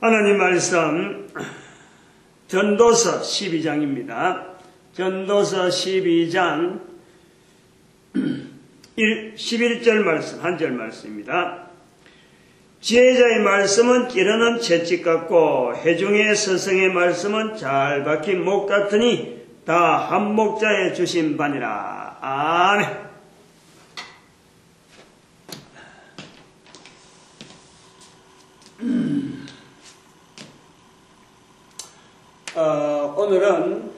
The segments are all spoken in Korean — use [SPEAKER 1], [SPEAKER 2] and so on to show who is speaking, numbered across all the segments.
[SPEAKER 1] 하나님 말씀 전도서 12장입니다. 전도서 12장 11절 말씀, 한 절 말씀입니다. 지혜자의 말씀은 찌르는 채찍 같고 회중의 스승의 말씀은 잘 박힌 목 같으니 다 한 목자에 주신 바니라. 아멘. 오늘은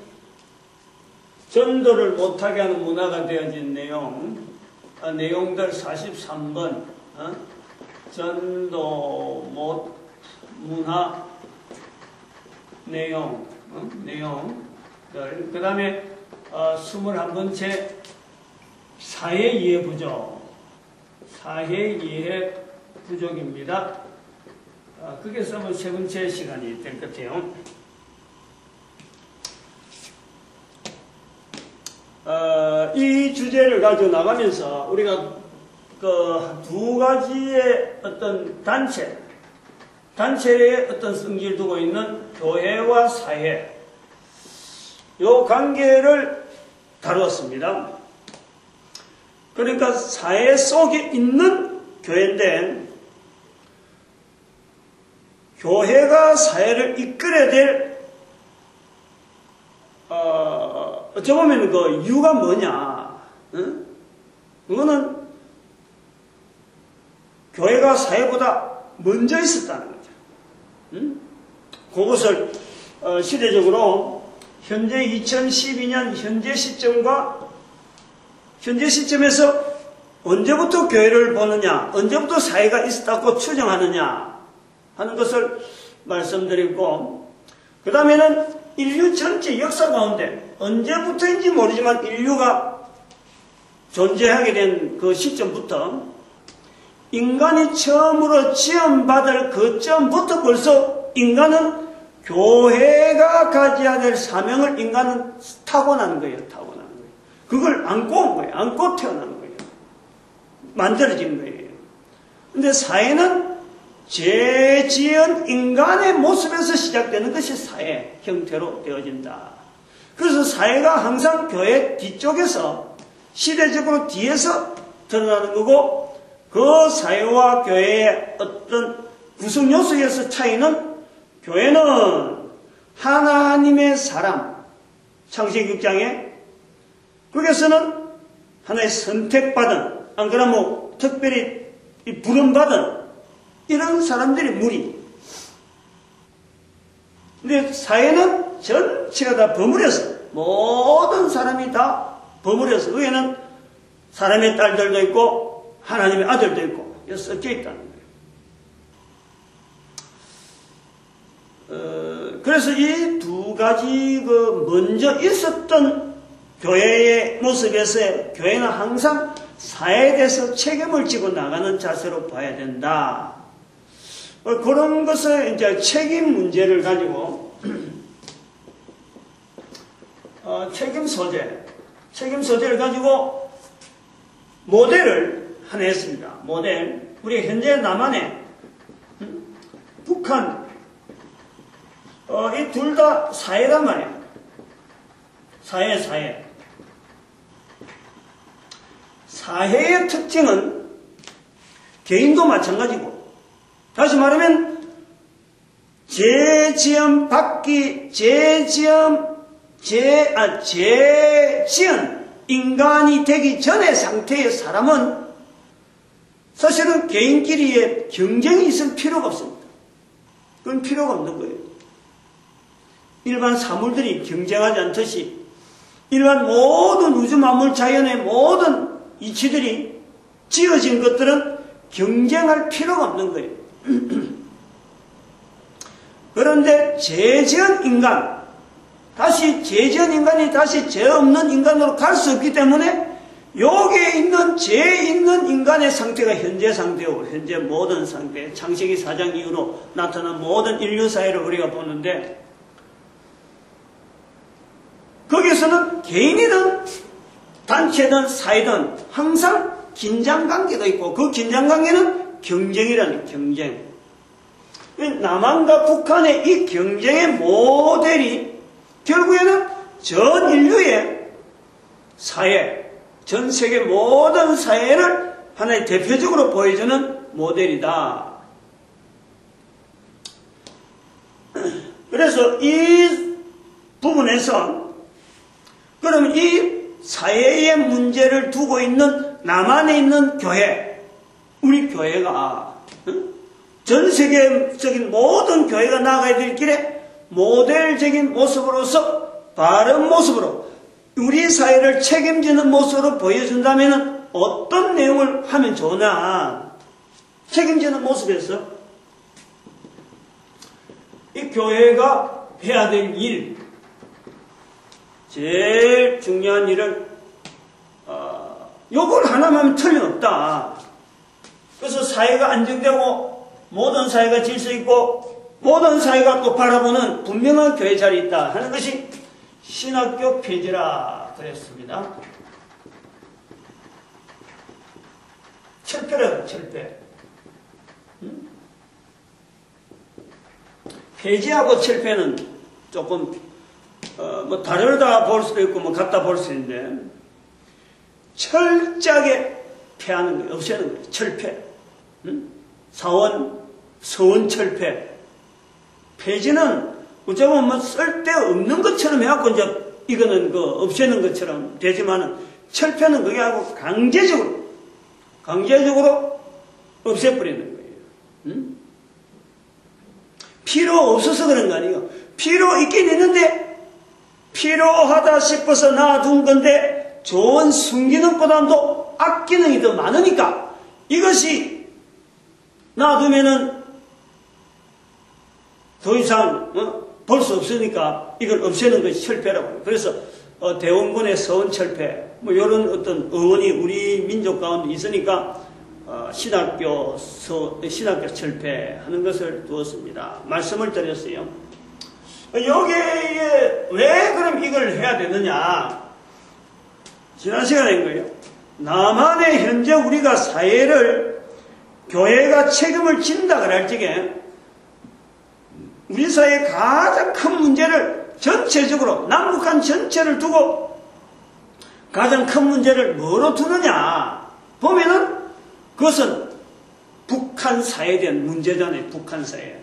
[SPEAKER 1] 전도를 못하게 하는 문화가 되어진 내용들 43번 전도 못 문화 내용들 그 다음에 21번째 사회 이해 부족입니다. 그게 3번째 시간이 될 것 같아요. 이 주제를 가지고 나가면서 우리가 그 두 가지의 어떤 단체의 어떤 성질을 두고 있는 교회와 사회, 요 관계를 다루었습니다. 그러니까 사회 속에 있는 교회인데, 교회가 사회를 이끌어야 될 어찌 보면 그 이유가 뭐냐? 그거는 교회가 사회보다 먼저 있었다는 거죠. 그것을 시대적으로 현재 2012년 현재 시점에서 언제부터 교회를 보느냐, 언제부터 사회가 있었다고 추정하느냐 하는 것을 말씀드리고, 그 다음에는 인류 전체 역사 가운데 언제부터인지 모르지만 인류가 존재하게 된 그 시점부터 인간이 처음으로 지원받을 그 점부터 벌써 인간은 교회가 가져야 될 사명을 인간은 타고나는 거예요. 그걸 안고 온 거예요. 안고 태어난 거예요. 만들어진 거예요. 근데 사회는 죄 지은 인간의 모습에서 시작되는 것이 사회 형태로 되어진다. 그래서 사회가 항상 교회 뒤쪽에서 시대적으로 뒤에서 드러나는 거고, 그 사회와 교회의 어떤 구성 요소에서 차이는, 교회는 하나님의 사람, 창세기 6장에 거기에서는 하나의 선택받은, 안 그러면 특별히 부름받은 이런 사람들이 무리. 근데 사회는 전체가 다 버무려서, 모든 사람이 다 버무려서, 위에는 사람의 딸들도 있고 하나님의 아들도 있고 섞여 있다는 거예요. 그래서 이 두 가지 먼저 있었던 교회의 모습에서 교회는 항상 사회에 대해서 책임을 지고 나가는 자세로 봐야 된다. 그런 것을 이제 책임 문제를 가지고 책임 소재를 가지고 모델을 하나 했습니다. 모델. 우리 현재 남한에 북한 이 둘 다 사회란 말이에요. 사회. 사회의 특징은 개인도 마찬가지고, 다시 말하면 죄지은 인간이 되기 전의 상태의 사람은 사실은 개인끼리의 경쟁이 있을 필요가 없습니다. 그건 필요가 없는 거예요. 일반 사물들이 경쟁하지 않듯이 일반 모든 우주 만물 자연의 모든 이치들이 지어진 것들은 경쟁할 필요가 없는 거예요. 그런데 죄 지은 인간이 다시 죄 없는 인간으로 갈 수 없기 때문에 여기에 있는 죄 있는 인간의 상태가 현재 상태고, 현재 모든 상태, 창세기 4장 이후로 나타난 모든 인류 사회를 우리가 보는데, 거기서는 개인이든 단체든 사회든 항상 긴장관계가 있고, 그 긴장관계는 경쟁이라는 경쟁. 남한과 북한의 이 경쟁의 모델이 결국에는 전 인류의 사회, 전 세계 모든 사회를 하나의 대표적으로 보여주는 모델이다. 그래서 이 부분에서 그러면 이 사회의 문제를 두고 있는 남한에 있는 교회, 우리 교회가 전 세계적인 모든 교회가 나아가야 될 길에 모델적인 모습으로서 바른 모습으로 우리 사회를 책임지는 모습으로 보여준다면 어떤 내용을 하면 좋으나, 책임지는 모습에서 이 교회가 해야 될 일, 제일 중요한 일은 요걸 하나만 하면 틀림없다. 그래서 사회가 안정되고 모든 사회가 질서 있고 모든 사회가 또 바라보는 분명한 교회 자리에 있다 하는 것이 신학교 폐지라 그랬습니다. 철폐라고, 철폐. 폐지하고 철폐는 조금 뭐 다르다 볼 수도 있고 뭐 같다 볼 수 있는데, 철저하게 폐하는 거예요. 없애는 거예요. 철폐. 서원 철폐. 폐지는 어쩌면 뭐 쓸데없는 것처럼 해갖고 이제 이거는 그 없애는 것처럼 되지만은, 철폐는 그게 아니고 강제적으로 없애버리는 거예요. 필요 없어서 그런 거 아니에요. 필요 있긴 있는데 필요하다 싶어서 놔둔 건데 좋은 순기능보다도 악기능이 더 많으니까 이것이 놔두면은 더 이상 볼 수 없으니까 이걸 없애는 것이 철폐라고 해요. 그래서 대원군의 서원철폐 뭐 이런 어떤 어원이 우리 민족 가운데 있으니까 신학교 철폐하는 것을 두었습니다. 말씀을 드렸어요. 여기에 왜 그럼 이걸 해야 되느냐? 지난 시간에 한 거예요. 남한의 현재 우리가 사회를 교회가 책임을 진다 그럴 적에 우리 사회의 가장 큰 문제를 전체적으로 남북한 전체를 두고 가장 큰 문제를 뭐로 두느냐 보면은 그것은 북한 사회에 대한 문제잖아요. 북한 사회.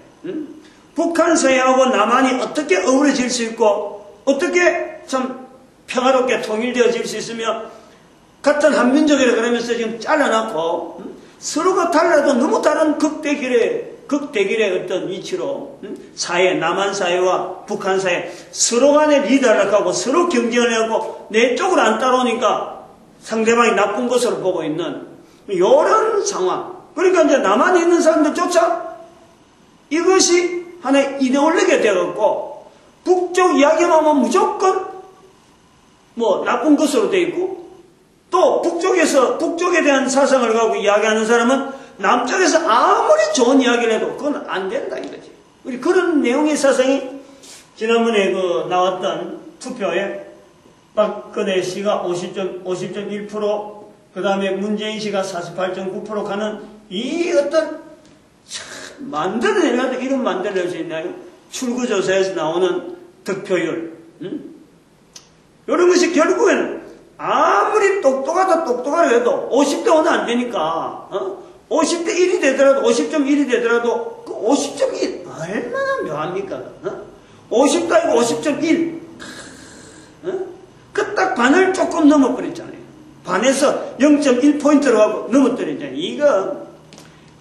[SPEAKER 1] 북한 사회하고 남한이 어떻게 어우러질 수 있고 어떻게 참 평화롭게 통일되어질 수 있으며 같은 한민족이라 그러면서 지금 잘라놨고 서로가 달라도 너무 다른 극대길의 어떤 위치로 사회, 남한 사회와 북한 사회 서로 간에 리더를 하고 서로 경쟁을 하고 내 쪽으로 안 따라오니까 상대방이 나쁜 것으로 보고 있는 이런 상황. 그러니까 이제 남한에 있는 사람들조차 이것이 하나의 이데올로기가 되어갖고 북쪽 이야기만 하면 무조건 뭐 나쁜 것으로 되어 있고 또 북쪽에 대한 사상을 갖고 이야기하는 사람은 남쪽에서 아무리 좋은 이야기를 해도 그건 안 된다 이거지. 우리 그런 내용의 사상이 지난번에 그 나왔던 투표에 박근혜 씨가 50.1%, 그 다음에 문재인 씨가 48.9% 가는 이 어떤 만들어내려도 이런 만들어낼 수 있나요? 출구조사에서 나오는 득표율. 이런 것이 결국에는 아무리 똑똑하다 해도 50대 5는 안 되니까 50대 1이 되더라도 50.1이 되더라도 그 50.1 얼마나 묘합니까? 50도 아니고 50.1 그 딱 반을 조금 넘어버렸잖아요. 반에서 0.1포인트로 하고 넘어뜨렸잖아요. 이거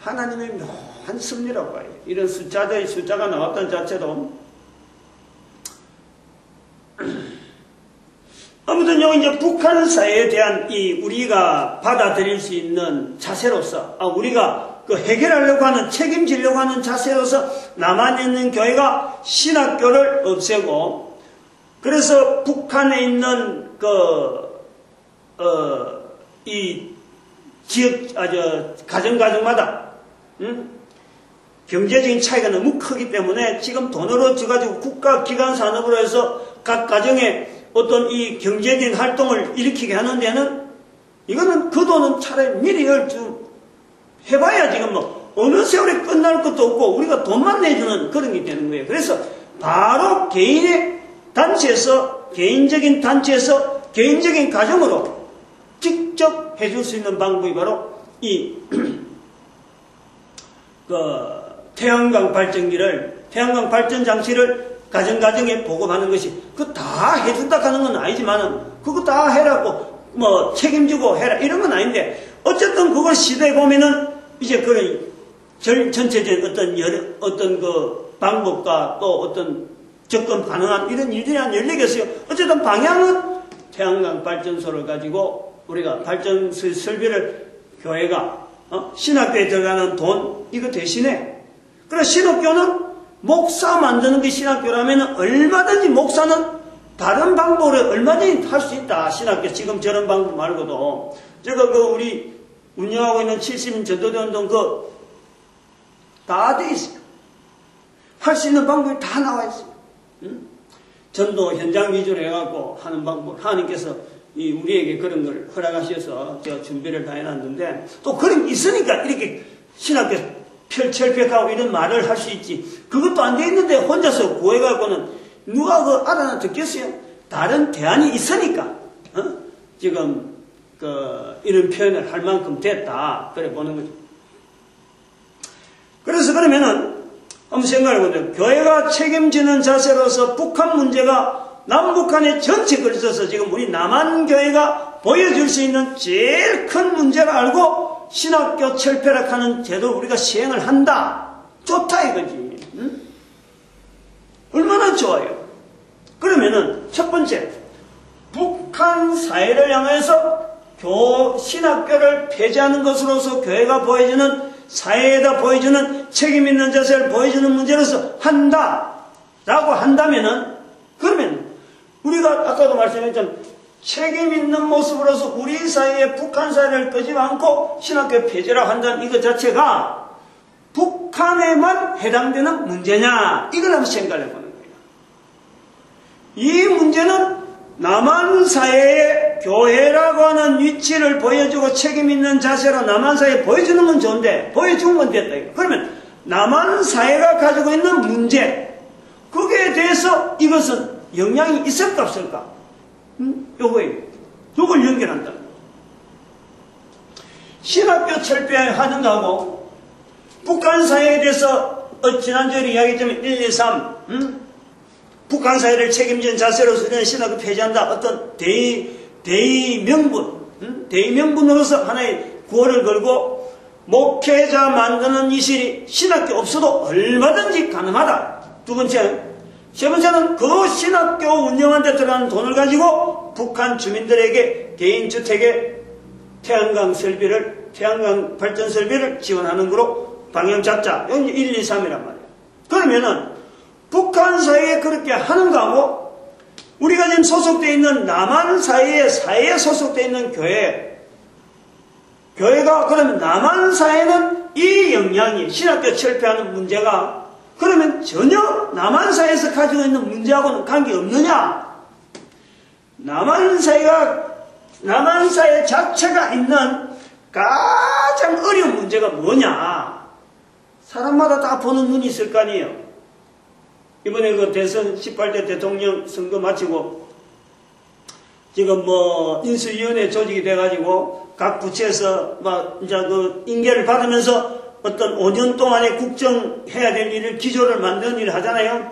[SPEAKER 1] 하나님의 묘한 섭리라고 봐요. 이런 숫자가 나왔던 자체도 아무튼 여기 이제 북한 사회에 대한 이 우리가 받아들일 수 있는 자세로서 우리가 그 해결하려고 하는 책임지려고 하는 자세로서 남한에 있는 교회가 신학교를 없애고 그래서 북한에 있는 이 지역 가정마다 경제적인 차이가 너무 크기 때문에 지금 돈으로 져가지고 국가 기관 산업으로 해서 각 가정에 어떤 이 경제적인 활동을 일으키게 하는 데는 이거는 그 돈은 차라리 미리 좀 해봐야 지금 뭐 어느 세월에 끝날 것도 없고 우리가 돈만 내주는 그런 게 되는 거예요. 그래서 바로 개인의 단체에서, 개인적인 단체에서, 개인적인 가정으로 직접 해줄 수 있는 방법이 바로 이 태양광 발전기를, 태양광 발전 장치를 가정가정에 보급하는 것이, 그거 다 해준다 하는 건 아니지만은, 그거 다 해라고, 뭐, 책임지고 해라, 이런 건 아닌데, 어쨌든 그걸 시도해 보면은, 이제 그런, 전체적인 어떤 그 방법과 또 어떤 접근 가능한 이런 일들이 한 14개 있어요. 어쨌든 방향은 태양광 발전소를 가지고 우리가 발전 설비를 교회가, 신학교에 들어가는 돈, 이거 대신에, 그래, 신학교는 목사 만드는 게 신학교라면 얼마든지 목사는 다른 방법으로 얼마든지 할 수 있다. 신학교 지금 저런 방법 말고도. 제가 우리 운영하고 있는 70인 전도대 운동 다 돼 있어요. 할 수 있는 방법이 다 나와 있어요. 전도 현장 위주로 해갖고 하는 방법, 하나님께서 우리에게 그런 걸 허락하셔서 제가 준비를 다 해놨는데, 또 그런 게 있으니까 이렇게 신학교 철벽하고 이런 말을 할 수 있지. 그것도 안 돼 있는데 혼자서 구해갖고는 누가 알아나 듣겠어요? 다른 대안이 있으니까, 지금, 이런 표현을 할 만큼 됐다. 그래 보는 거죠. 그래서 그러면은, 한번 생각해보세요. 교회가 책임지는 자세로서 북한 문제가 남북한의 전체 걸쳐서 지금 우리 남한교회가 보여줄 수 있는 제일 큰 문제를 알고 신학교 철폐락하는 제도를 우리가 시행을 한다. 좋다 이거지. 응? 얼마나 좋아요. 그러면은 첫 번째, 북한 사회를 향해서 신학교를 폐지하는 것으로서 교회가 보여주는, 사회에다 보여주는 책임 있는 자세를 보여주는 문제로서 한다 라고 한다면은, 그러면 우리가 아까도 말씀했지만 책임 있는 모습으로서 우리 사회에 북한 사회를 끄지 않고 신학교 폐지라고 한다는 이것 자체가 북한에만 해당되는 문제냐, 이걸 한번 생각해 보는 거예요. 이 문제는 남한 사회의 교회라고 하는 위치를 보여주고 책임 있는 자세로 남한 사회에 보여주는 건 좋은데, 보여준 건 됐다. 그러면 남한 사회가 가지고 있는 문제, 거기에 대해서 이것은 영향이 있을까 없을까? 요거예요. 요걸 연결한다. 신학교 철폐하는 거하고 북한 사회에 대해서 지난주에 이야기했지만 1, 2, 3 북한 사회를 책임진 자세로서 이런 신학을 폐지한다. 어떤 대의 명분으로서 하나의 구호를 걸고 목회자 만드는 이 실이 신학교 없어도 얼마든지 가능하다. 두 번째, 세 번째는 그 신학교 운영한 데 들어가는 돈을 가지고 북한 주민들에게 개인주택에 태양광 발전 설비를 지원하는 거로 방향 잡자. 여기 1, 2, 3이란 말이에요. 그러면은 북한 사회에 그렇게 하는 거하고 우리가 지금 소속되어 있는 남한 사회에 소속되어 있는 교회가 그러면 남한 사회는 이 영향이 신학교 철폐하는 문제가 그러면 전혀 남한 사회에서 가지고 있는 문제하고는 관계없느냐? 남한 사회 자체가 있는 가장 어려운 문제가 뭐냐? 사람마다 다 보는 눈이 있을 거 아니에요. 이번에 대선 18대 대통령 선거 마치고 지금 인수위원회 조직이 돼가지고 각 부처에서 이제 인계를 받으면서 어떤 5년 동안에 국정해야 될 일을 기조를 만드는 일을 하잖아요.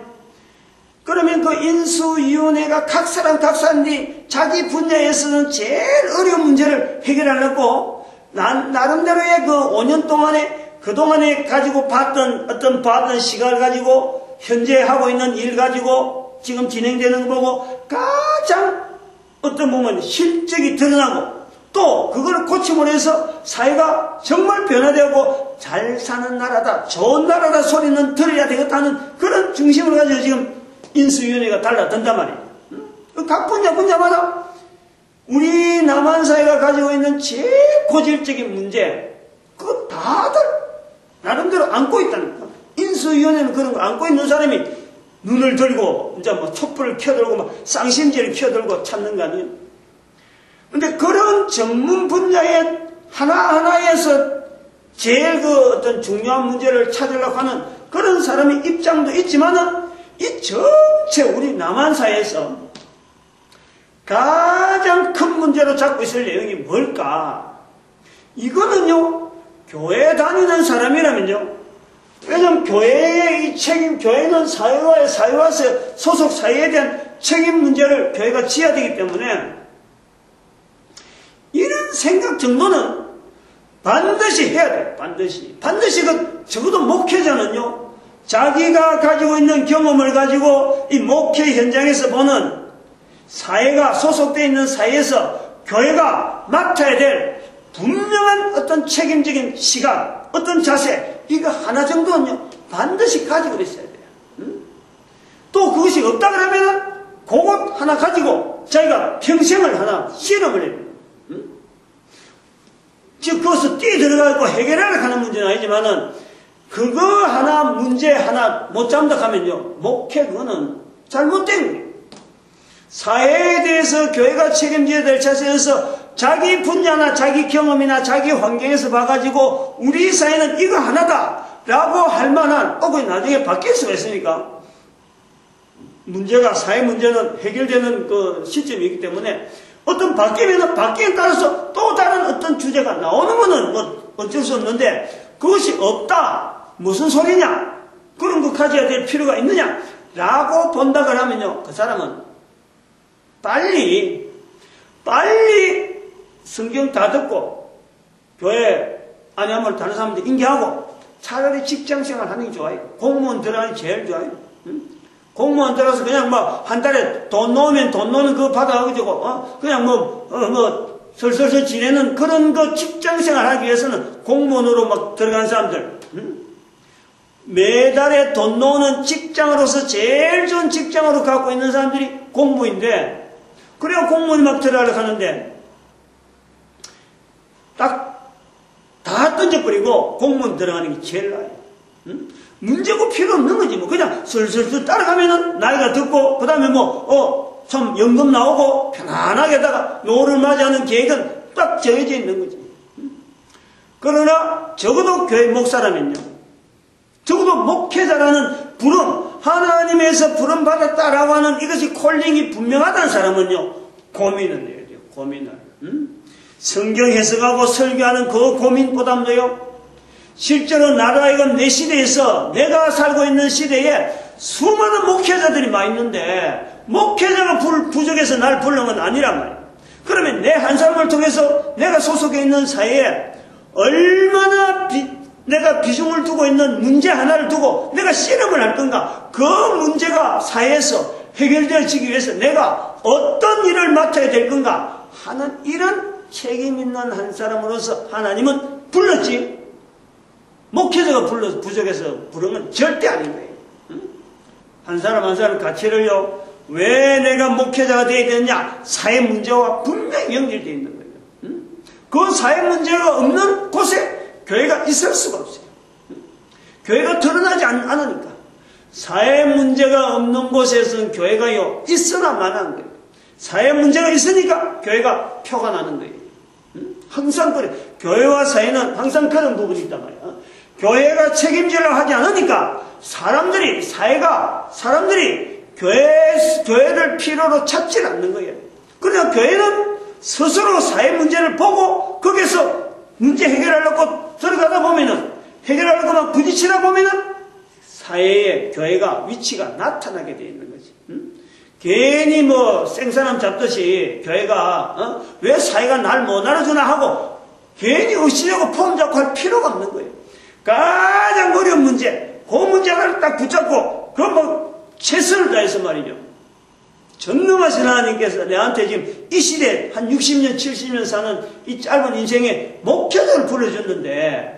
[SPEAKER 1] 그러면 그 인수위원회가 각 사람들이 자기 분야에서는 제일 어려운 문제를 해결하려고 나름대로의 5년 동안에 그동안에 가지고 봤던 시간을 가지고 현재 하고 있는 일 가지고 지금 진행되는 거 보고 가장 어떤 부분 실적이 드러나고 또 그걸 고침으로 해서 사회가 정말 변화되고 잘 사는 나라다, 좋은 나라다 소리는 들어야 되겠다는 그런 중심을 가지고 지금 인수위원회가 달라든단 말이에요. 각 분야마다 우리 남한 사회가 가지고 있는 제일 고질적인 문제, 그거 다들 나름대로 안고 있다니까. 인수위원회는 그런 거 안고 있는 사람이 눈을 들고 이제 촛불을 켜들고 쌍심지를 켜들고 찾는 거 아니에요. 근데 그런 전문 분야의 하나하나에서 제일 그 어떤 중요한 문제를 찾으려고 하는 그런 사람의 입장도 있지만은 이 전체 우리 남한 사회에서 가장 큰 문제로 잡고 있을 내용이 뭘까? 이거는요, 교회 다니는 사람이라면요, 왜냐면 교회의 이 책임, 교회는 사회와 소속 사회에 대한 책임 문제를 교회가 지어야 되기 때문에 이런 생각 정도는 반드시 해야 돼요. 반드시 적어도 목회자는요, 자기가 가지고 있는 경험을 가지고 이 목회 현장에서 보는 사회가 소속되어 있는 사회에서 교회가 맡아야 될 분명한 어떤 책임적인 시각, 어떤 자세, 이거 하나 정도는요, 반드시 가지고 있어야 돼요. 또 그것이 없다 그러면은 그것 하나 가지고 자기가 평생을 하나 실험을 해요. 즉, 거기서 뛰어들어가고 해결하려고 하는 문제는 아니지만은, 그거 하나, 문제 하나 못 잡는다 하면요, 목회 그거는 잘못된 거예요. 사회에 대해서 교회가 책임져야 될 자세에서 자기 분야나 자기 경험이나 자기 환경에서 봐가지고 우리 사회는 이거 하나다 라고 할 만한, 그게 나중에 바뀔 수가 있으니까, 문제가, 사회 문제는 해결되는 그 시점이 있기 때문에 어떤 바뀌면은 바뀌에 따라서 또 다른 어떤 주제가 나오는 거는 뭐 어쩔 수 없는데, 그것이 없다, 무슨 소리냐, 그런 거 가져야 될 필요가 있느냐 라고 본다고 하면요, 그 사람은 빨리 성경 다 듣고 교회 안에하면 다른 사람들 인계하고 차라리 직장생활 하는 게 좋아요. 공무원 들어가는 게 제일 좋아요. 공무원 들어가서 그냥 뭐 한 달에 돈 넣으면 돈 넣는 그거 받아가지고 그냥 설설설 지내는 그런 거 직장생활 하기 위해서는 공무원으로 막 들어간 사람들, 매달에 돈 넣는 직장으로서 제일 좋은 직장으로 갖고 있는 사람들이 공무인데, 그래야 공무원이 막 들어가려고 하는데 딱 다 던져버리고 공무원 들어가는 게 제일 나아요. 문제고 필요 없는 거지. 뭐 그냥 슬슬슬 따라가면은 나이가 듣고 그 다음에 참 연금 나오고 편안하게다가 노를 맞이하는 계획은 딱 정해져 있는 거지. 그러나 적어도 교회 목사라면요, 적어도 목회자라는 부름, 하나님에서 부름 받았다라고 하는 이것이 콜링이 분명하다는 사람은요, 고민을 해야 돼요. 고민을. 성경 해석하고 설교하는 그 고민보다도요, 실제로 나라이건 내 시대에서, 내가 살고 있는 시대에 수많은 목회자들이 많이 있는데 목회자가 부족해서 날 부르는 건 아니란 말이에요. 그러면 내 한 사람을 통해서 내가 소속해 있는 사회에 얼마나 내가 비중을 두고 있는 문제 하나를 두고 내가 씨름을 할 건가, 그 문제가 사회에서 해결되어지기 위해서 내가 어떤 일을 맡아야 될 건가 하는 이런 책임 있는 한 사람으로서 하나님은 불렀지, 목회자가 부족해서 부른 건 절대 아닌 거예요. 한 사람 한 사람 가치를요, 왜 내가 목회자가 되어야 되느냐, 사회 문제와 분명히 연결되어 있는 거예요. 그 사회 문제가 없는 곳에 교회가 있을 수가 없어요. 교회가 드러나지 않으니까. 사회 문제가 없는 곳에서는 교회가요, 있으나 마나한 거예요. 사회 문제가 있으니까 교회가 표가 나는 거예요. 항상 그래. 교회와 사회는 항상 그런 부분이 있단 말이야. 교회가 책임지려고 하지 않으니까 사람들이 교회를 필요로 찾지 않는 거예요. 그러나 교회는 스스로 사회 문제를 보고 거기서 문제 해결하려고 들어가다 보면은, 해결하려고 막 부딪히다 보면은 사회에 교회가 위치가 나타나게 되어 있는 거지. 괜히 생사람 잡듯이 교회가 왜 사회가 날 못 알아주나 하고 괜히 의심하고 폼 잡고 할 필요가 없는 거예요. 가장 어려운 문제, 그 문제 하나를 딱 붙잡고 최선을 다해서 말이죠. 전능하신 하나님께서 내한테 지금 이 시대에 한 60년, 70년 사는 이 짧은 인생에 목표자를 불러줬는데,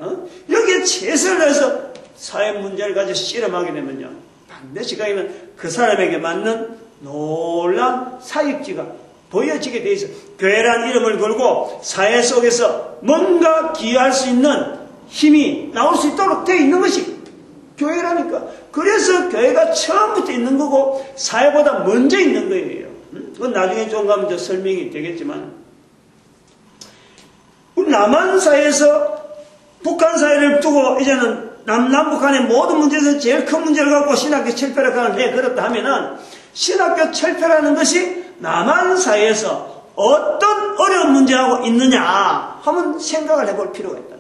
[SPEAKER 1] 여기에 최선을 다해서 사회 문제를 가지고 씨름하게 되면요, 반드시 가면 그 사람에게 맞는 놀라운 사역지가 보여지게 돼 있어. 교회란 이름을 걸고 사회 속에서 뭔가 기여할 수 있는 힘이 나올 수 있도록 되어 있는 것이 교회라니까. 그래서 교회가 처음부터 있는 거고 사회보다 먼저 있는 거예요. 그건 나중에 좀 가면 더 설명이 되겠지만, 우리 남한 사회에서 북한 사회를 두고 이제는 남북한의 모든 문제에서 제일 큰 문제를 갖고 신학교 철폐를 가는데, 그렇다 하면은 신학교 철폐라는 것이 남한 사회에서 어떤 어려운 문제하고 있느냐 하면 생각을 해볼 필요가 있다.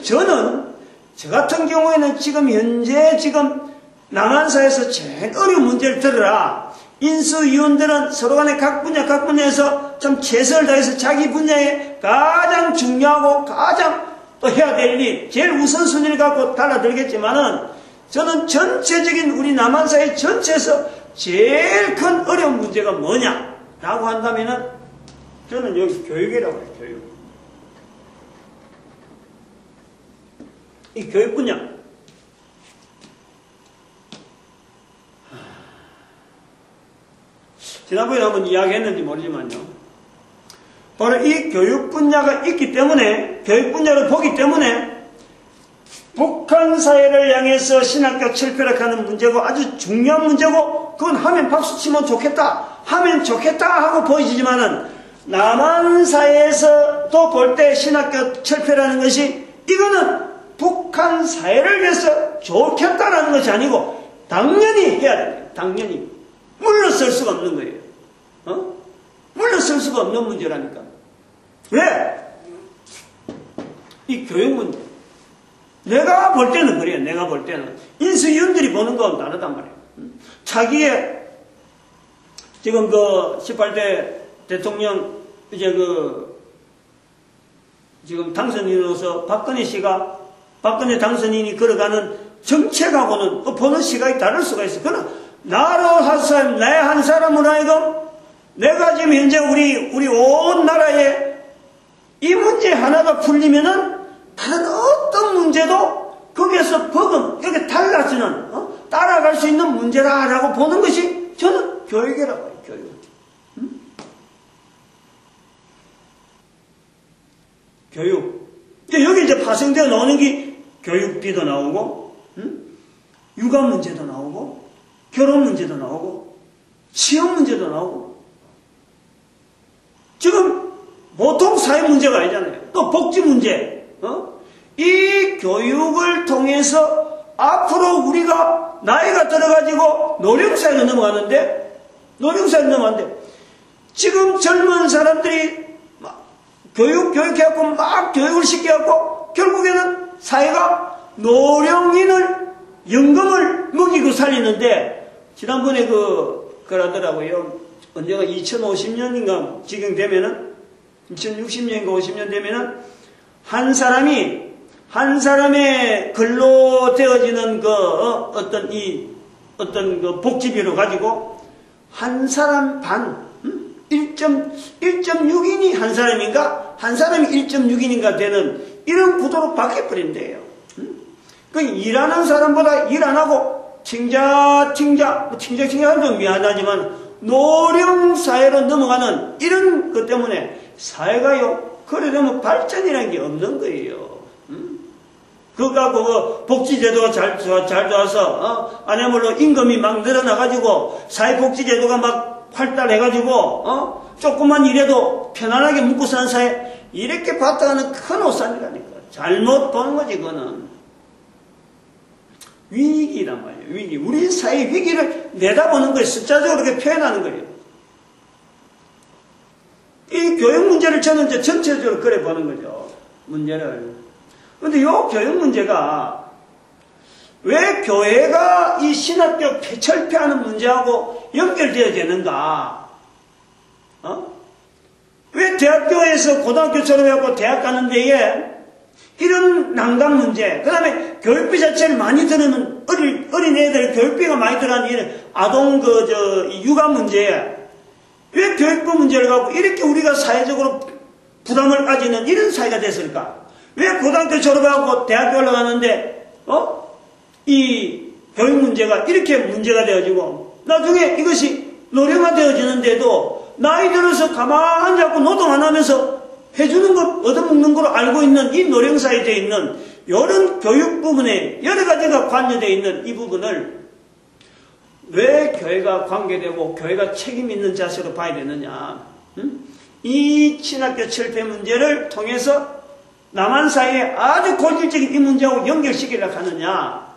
[SPEAKER 1] 저는 저 같은 경우에는 지금 현재 남한 사회에서 제일 어려운 문제를 들으라. 인수위원들은 서로 간에 각 분야에서 참 최선을 다해서 자기 분야에 가장 중요하고 가장 또 해야 될 일, 제일 우선순위를 갖고 달라들겠지만은, 저는 전체적인 우리 남한 사회 전체에서 제일 큰 어려운 문제가 뭐냐라고 한다면은, 저는 여기 교육이라고 해요, 교육. 이 교육 분야. 지난번에 한번 이야기했는지 모르지만요. 바로 이 교육 분야가 있기 때문에, 교육 분야를 보기 때문에 북한 사회를 향해서 신학교 철폐를 하는 문제고 아주 중요한 문제고, 그건 하면 박수 치면 좋겠다, 하면 좋겠다 하고 보이지만은, 남한 사회에서도 볼 때 신학교 철폐라는 것이, 이거는 북한 사회를 위해서 좋겠다라는 것이 아니고 당연히 해야 돼요. 당연히 물러설 수가 없는 거예요. 물러설 수가 없는 문제라니까. 왜? 이 교육 문제. 내가 볼 때는 그래요. 내가 볼 때는. 인수위원들이 보는 건 다르단 말이에요. 자기의, 지금 18대 대통령, 이제 지금 당선인으로서 박근혜 당선인이 걸어가는 정책하고는 또 보는 시각이 다를 수가 있어. 그러나, 나로 한 사람, 내 한 사람으로 하여금, 내가 지금 현재 우리 온 나라에 이 문제 하나가 풀리면은 다른 어떤 문제도 거기에서 여기 달라지는, 따라갈 수 있는 문제라라고 보는 것이 저는 교육이라고 해요, 교육. 교육. 여기 이제 파생되어 나오는 게 교육비도 나오고, 육아 문제도 나오고, 결혼 문제도 나오고, 취업 문제도 나오고, 지금 보통 사회 문제가 아니잖아요. 또 복지 문제. 이 교육을 통해서 앞으로 우리가 나이가 들어가지고 노령사회로 넘어가는데, 지금 젊은 사람들이 교육해갖고 막 교육을 시켜갖고 결국에는 사회가 노령인을 연금을 먹이고 살리는데, 지난번에 그러더라고요. 언제가 2050년인가 지금 되면은 2060년인가 50년 되면은 한 사람의 근로 되어지는 어떤 복지비로 가지고 한 사람 반 1.6인이 한 사람인가, 한 사람이 1.6인인가 되는 이런 구도로 바뀌어버린대요. 그 일하는 사람보다 일 안 하고 팅자하면 좀 미안하지만 노령사회로 넘어가는 이런 것 때문에 사회가요, 그래 되면 발전이라는 게 없는 거예요. 그거 갖고 복지제도가 잘 좋아서 아니야말로 임금이 막 늘어나가지고 사회복지제도가 막 활달해가지고 조금만 일해도 편안하게 묵고 사는 사회, 이렇게 봤다가는 큰 오산이라니까. 잘못 보는 거지. 그거는 위기란 말이에요. 위기. 우리 사회의 위기를 내다보는 거예요. 숫자적으로 그렇게 표현하는 거예요. 이 교육 문제를 저는 이제 전체적으로 그래 보는 거죠. 문제를. 근데 이 교육 문제가 왜 교회가 이 신학교 철폐하는 문제하고 연결되어지는가? 왜 대학교에서 고등학교처럼 해갖고 대학 가는 데에 이런 난강 문제, 그 다음에 교육비 자체를 많이 들으면 어린 애들 교육비가 많이 들어가는 이런 아동 육아 문제, 왜 교육부 문제를 갖고 이렇게 우리가 사회적으로 부담을 가지는 이런 사회가 됐을까? 왜 고등학교 졸업하고 대학교 올라가는데 이 교육 문제가 이렇게 문제가 되어지고 나중에 이것이 노령화 되어지는데도 나이 들어서 가만히 앉고 노동 안 하면서 해주는 것, 얻어먹는 걸로 알고 있는 이 노령사회에 되어 있는 이런 교육 부분에 여러 가지가 관여되어 있는 이 부분을 왜 교회가 관계되고 교회가 책임 있는 자세로 봐야 되느냐. 이 신학교 철폐 문제를 통해서 남한 사회에 아주 골질적인 이 문제하고 연결시키려고 하느냐?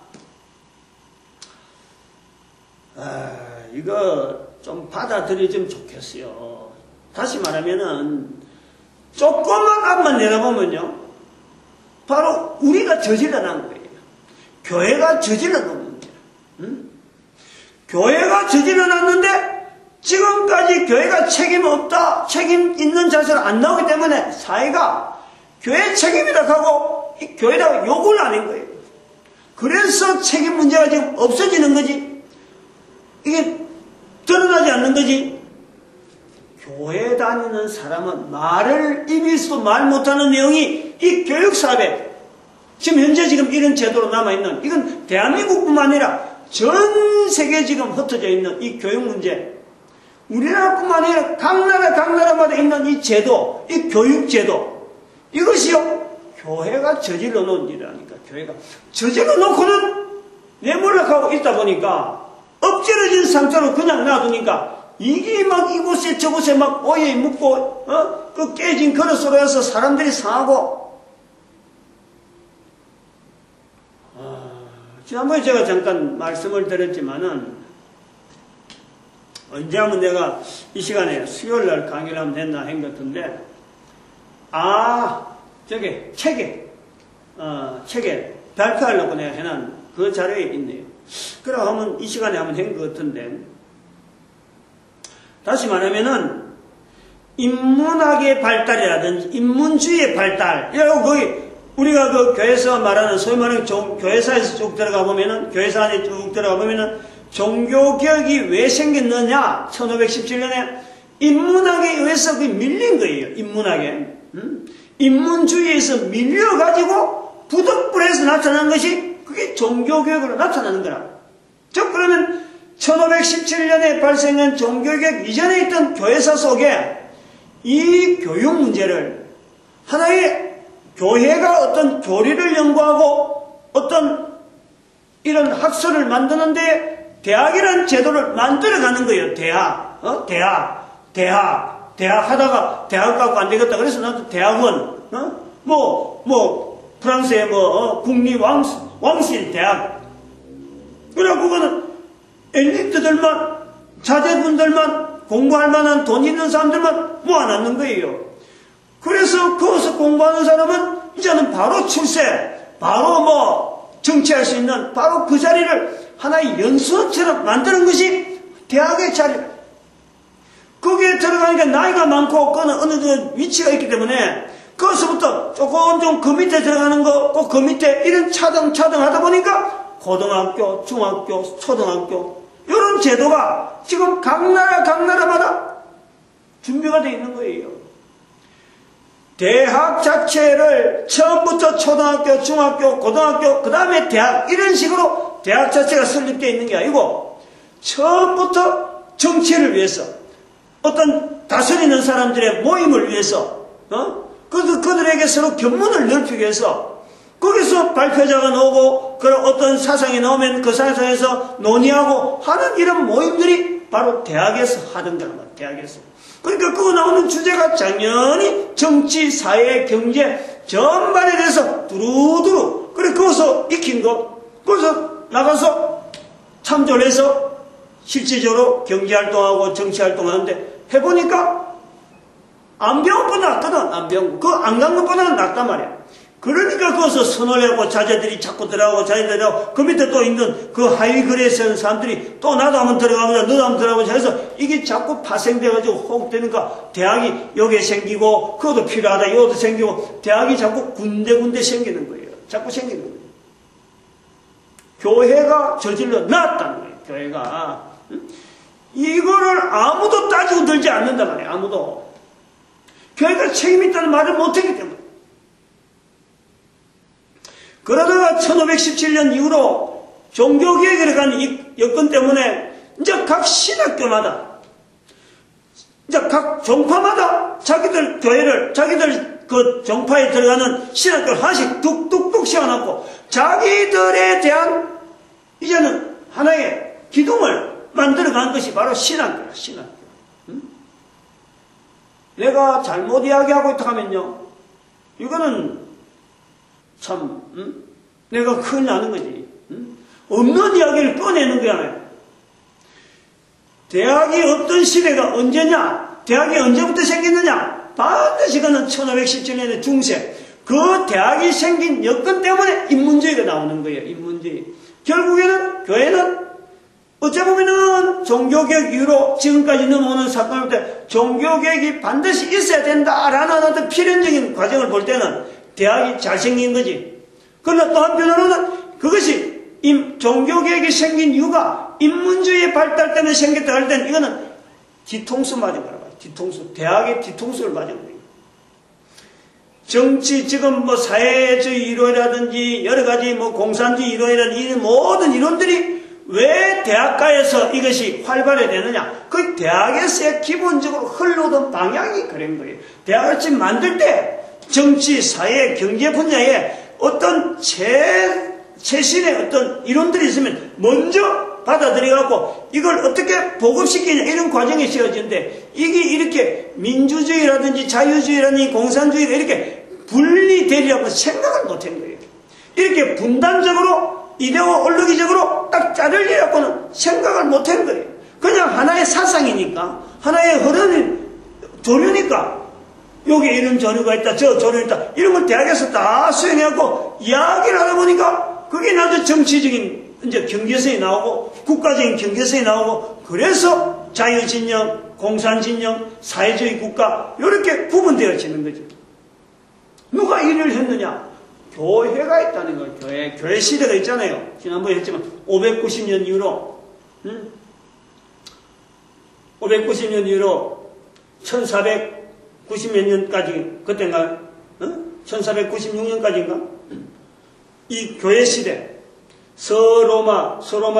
[SPEAKER 1] 이거 좀 받아들여주면 좋겠어요. 다시 말하면은 조금만 앞만 내다보면요, 바로 우리가 저질러난 거예요. 교회가 저질러놓은 문제야. 교회가 저질러놨는데 지금까지 교회가 책임 없다, 책임 있는 자세로 안 나오기 때문에 사회가 교회 책임이라 하고 이 교회라고 욕을 하는 거예요. 그래서 책임 문제가 지금 없어지는 거지. 이게 드러나지 않는 거지. 교회 다니는 사람은 말을 입에서도 말 못하는 내용이 이 교육사업에 지금 현재 지금 이런 제도로 남아있는, 이건 대한민국뿐만 아니라 전 세계에 지금 흩어져 있는 이 교육 문제, 우리나라뿐만 아니라 각 나라마다 있는 이 제도, 이 교육 제도, 이것이요 교회가 저질러 놓은 일이라니까. 교회가 저질러 놓고는 내몰락하고 있다 보니까 엎질러진 상태로 그냥 놔두니까 이게 막 이곳에 저곳에 막 오해 묻고 그 깨진 그릇으로 해서 사람들이 상하고. 지난번에 제가 잠깐 말씀을 드렸지만은, 언제 하면 내가 이 시간에 수요일날 강의를 하면 됐나 한 것 같은데, 저게 책에 발표하려고 내가 해놓은 그 자료에 있네요. 그러고 하면 이 시간에 하면 한 것 같은데, 다시 말하면은 인문학의 발달이라든지 인문주의의 발달, 이라고 거기 우리가 그 교회에서 말하는 소위 말하는 교회사에서 쭉 들어가 보면은, 교회사 안에 쭉 들어가 보면은 종교개혁이 왜 생겼느냐? 1517년에 인문학에 의해서 그 밀린 거예요. 인문학에. 인문주의에서 밀려가지고 부득불에서 나타난 것이 그게 종교개혁으로 나타나는 거라. 즉 그러면 1517년에 발생한 종교개혁 이전에 있던 교회사 속에 이 교육 문제를 하나의 교회가 어떤 교리를 연구하고 어떤 이런 학설을 만드는데 대학이라는 제도를 만들어가는 거예요. 대학 하다가 대학 갖고 안 되겠다. 그래서 나도 대학원, 프랑스의 국립 왕실 대학. 그래, 그거는 엘리트들만, 자제분들만, 공부할 만한 돈 있는 사람들만 모아놨는 거예요. 그래서 거기서 공부하는 사람은 이제는 바로 출세, 바로 정치할 수 있는 바로 그 자리를 하나의 연수원처럼 만드는 것이 대학의 자리. 거기에 들어가니까 나이가 많고 어느 위치가 있기 때문에 거기서부터 조금 좀 그 밑에 들어가는 거, 꼭 그 밑에 이런 차등 하다 보니까 고등학교, 중학교, 초등학교 이런 제도가 지금 각 나라마다 준비가 되어 있는 거예요. 대학 자체를 처음부터 초등학교, 중학교, 고등학교, 그 다음에 대학 이런 식으로 대학 자체가 설립되어 있는 게 아니고 처음부터 정치를 위해서 어떤 다스리는 사람들의 모임을 위해서 그들에게 서로 견문을 넓히기 위해서 거기서 발표자가 나오고 그런 어떤 사상이 나오면 그 사상에서 논의하고 하는 이런 모임들이 바로 대학에서 하던 거란 말이에요. 대학에서. 그러니까 그거 나오는 주제가 당연히 정치, 사회, 경제 전반에 대해서 두루두루 그래 거기서 익힌 거 거기서 나가서 참조를 해서 실질적으로 경제활동하고 정치활동하는데 해보니까 안 배운 것보다 낫거든. 안 배운 거. 그 안 간 것보다는 낫단 말이야. 그러니까 거기서 선을 하고 자제들이 자꾸 들어가고 자제들하고 그 밑에 또 있는 그 하위 글에 쓰는 사람들이 또 나도 한번 들어가보자 너도 한번 들어가보자 해서 이게 자꾸 파생돼가지고 호흡되니까 대학이 여기에 생기고 그것도 필요하다 이것도 생기고 대학이 자꾸 군데군데 생기는 거예요. 자꾸 생기는 거예요. 교회가 저질러 놨다는 거예요. 교회가. 이거를 아무도 따지고 들지 않는단 말이에요. 아무도. 교회가 책임 있다는 말을 못했기 때문에. 그러다가 1517년 이후로 종교개혁에 간 이 여건 때문에 이제 각 신학교마다 이제 각 종파마다 자기들 교회를 자기들 그 종파에 들어가는 신학교를 하나씩 뚝뚝뚝 세워놨고 자기들에 대한 이제는 하나의 기둥을 만들어간 것이 바로 신학교야. 신학교. 내가 잘못 이야기하고 있다 하면요 이거는 참, 내가 큰일 나는 거지. 없는 이야기를 꺼내는 거야. 대학이 어떤 시대가 언제냐? 대학이 언제부터 생겼느냐? 반드시 그는 1517년의 중세. 그 대학이 생긴 여건 때문에 인문주의가 나오는 거예요. 인문주의. 결국에는 교회는 어찌 보면은 종교개혁 이후로 지금까지 넘어오는 사건을 때 종교개혁이 반드시 있어야 된다라는 어떤 필연적인 과정을 볼 때는 대학이 잘 생긴 거지. 그러나 또 한편으로는 그것이 종교개혁이 생긴 이유가 인문주의의 발달 때문에 생겼다 할 때는 이거는 뒤통수 맞은 거라고 해요. 뒤통수. 대학의 뒤통수를 맞은 거예요. 정치, 지금 뭐 사회주의 이론이라든지 여러 가지 뭐 공산주의 이론이라든지 이 모든 이론들이 왜 대학가에서 이것이 활발히 되느냐? 그 대학에서의 기본적으로 흘러오던 방향이 그런 거예요. 대학을 지금 만들 때 정치, 사회, 경제 분야에 어떤 최신의 어떤 이론들이 있으면 먼저 받아들여갖고 이걸 어떻게 보급시키냐 이런 과정이 씌워지는데 이게 이렇게 민주주의라든지 자유주의라든지 공산주의가 이렇게 분리되리라고 생각을 못한 거예요. 이렇게 분단적으로 이데올로기적으로 딱 자르리라고는 생각을 못한 거예요. 그냥 하나의 사상이니까 하나의 흐름이 조류니까 여기 이런 조류가 있다 저 조류가 있다 이런 걸 대학에서 다 수행해갖고 이야기를 하다 보니까 그게 나도 정치적인 이제 경계선이 나오고 국가적인 경계선이 나오고 그래서 자유진영, 공산진영, 사회주의 국가 이렇게 구분되어지는 거죠. 누가 일을 했느냐? 교회가 있다는 거예요. 교회 시대가 있잖아요. 지난번에 했지만 590년 이후로 590년 이후로 1490몇 년까지 그때인가 1496년까지인가 이 교회 시대 서로마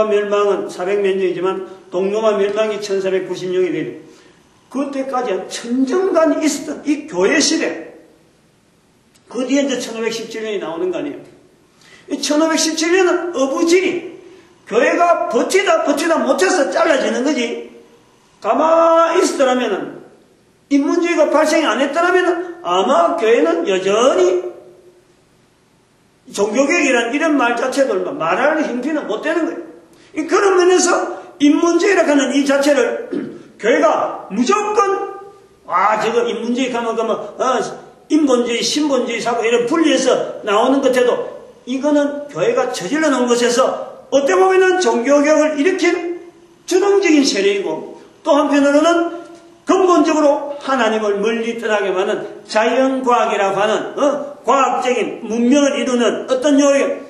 [SPEAKER 1] 멸망은 400몇 년이지만 동로마 멸망이 1496년이 되요. 그때까지 한 천정간이 있었던 이 교회 시대 그 뒤에 이제 1517년이 나오는 거 아니에요. 이 1517년은 어부질이 교회가 버티다 못해서 잘라지는 거지. 가만히 있었더라면은 인문주의가 발생이 안 했더라면은 아마 교회는 여전히 종교개혁이라는 이런 말 자체도 말할 힘피는 못 되는 거예요. 그런 면에서 인문주의라고 하는 이 자체를 교회가 무조건 저거 인문주의 가면 인본주의, 신본주의 사고 이런 분리해서 나오는 것에도 이거는 교회가 저질러 놓은 것에서 어떻게 보면은 종교개혁을 일으킨 주동적인 세력이고 또 한편으로는 근본적으로 하나님을 멀리 떠나게 하는 자연과학이라고 하는 과학적인 문명을 이루는 어떤 요령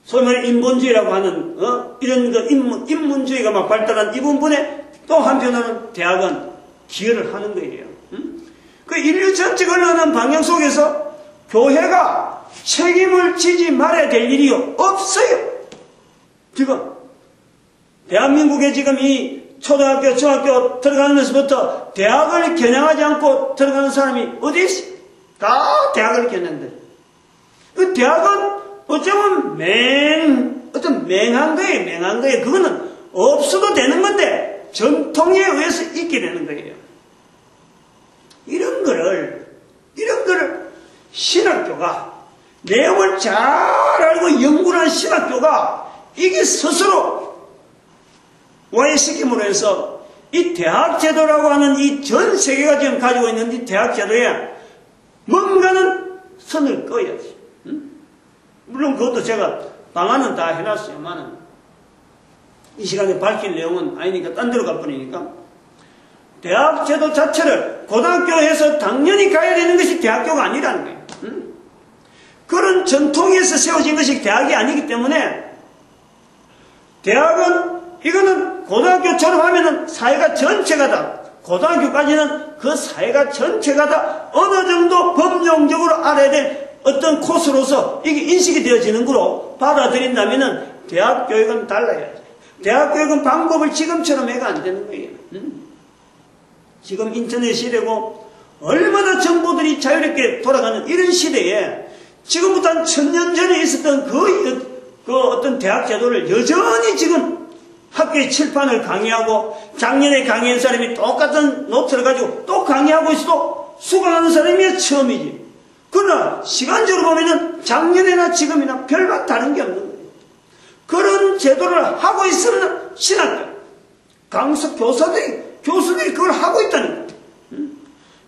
[SPEAKER 1] 소위 말해 인본주의라고 하는 이런 인문주의가 막 발달한 이 부분에 또 한편으로는 대학은 기여를 하는 거예요. 그 인류 전체가 흘러가는 방향 속에서 교회가 책임을 지지 말아야 될 일이 없어요. 지금 대한민국에 지금 이 초등학교, 중학교 들어가면서부터 대학을 겨냥하지 않고 들어가는 사람이 어디 있어? 다 대학을 겨냥돼. 그 대학은 어쩌면 어떤 맹한 거예요. 그거는 없어도 되는 건데 전통에 의해서 있게 되는 거예요. 이런 거를 신학교가 내용을 잘 알고 연구를 한 신학교가 이게 스스로 와해시킴으로 해서 이 대학제도라고 하는 이 전 세계가 지금 가지고 있는 이 대학제도에 뭔가는 선을 꺼야지. 물론 그것도 제가 방안은 다 해놨어요만은 이 시간에 밝힐 내용은 아니니까 딴 데로 가버리니까 대학제도 자체를 고등학교에서 당연히 가야 되는 것이 대학교가 아니라는 거예요. 그런 전통에서 세워진 것이 대학이 아니기 때문에 대학은 이거는 고등학교 졸업하면은 사회가 전체가 다 고등학교까지는 그 사회가 전체가 다 어느 정도 법령적으로 알아야 될 어떤 코스로서 이게 인식이 되어지는 거로 받아들인다면은 대학 교육은 달라야죠. 대학 교육은 방법을 지금처럼 해가 안 되는 거예요. 지금 인터넷 시대고 얼마나 정보들이 자유롭게 돌아가는 이런 시대에 지금부터 한 1000년 전에 있었던 그 어떤 대학 제도를 여전히 지금 학교의 칠판을 강의하고 작년에 강의한 사람이 똑같은 노트를 가지고 또 강의하고 있어도 수강하는 사람이 처음이지. 그러나 시간적으로 보면은 작년이나 지금이나 별반 다른 게 없는 거예요. 그런 제도를 하고 있으면 신학교, 강서 교수들이 그걸 하고 있다는 거예요.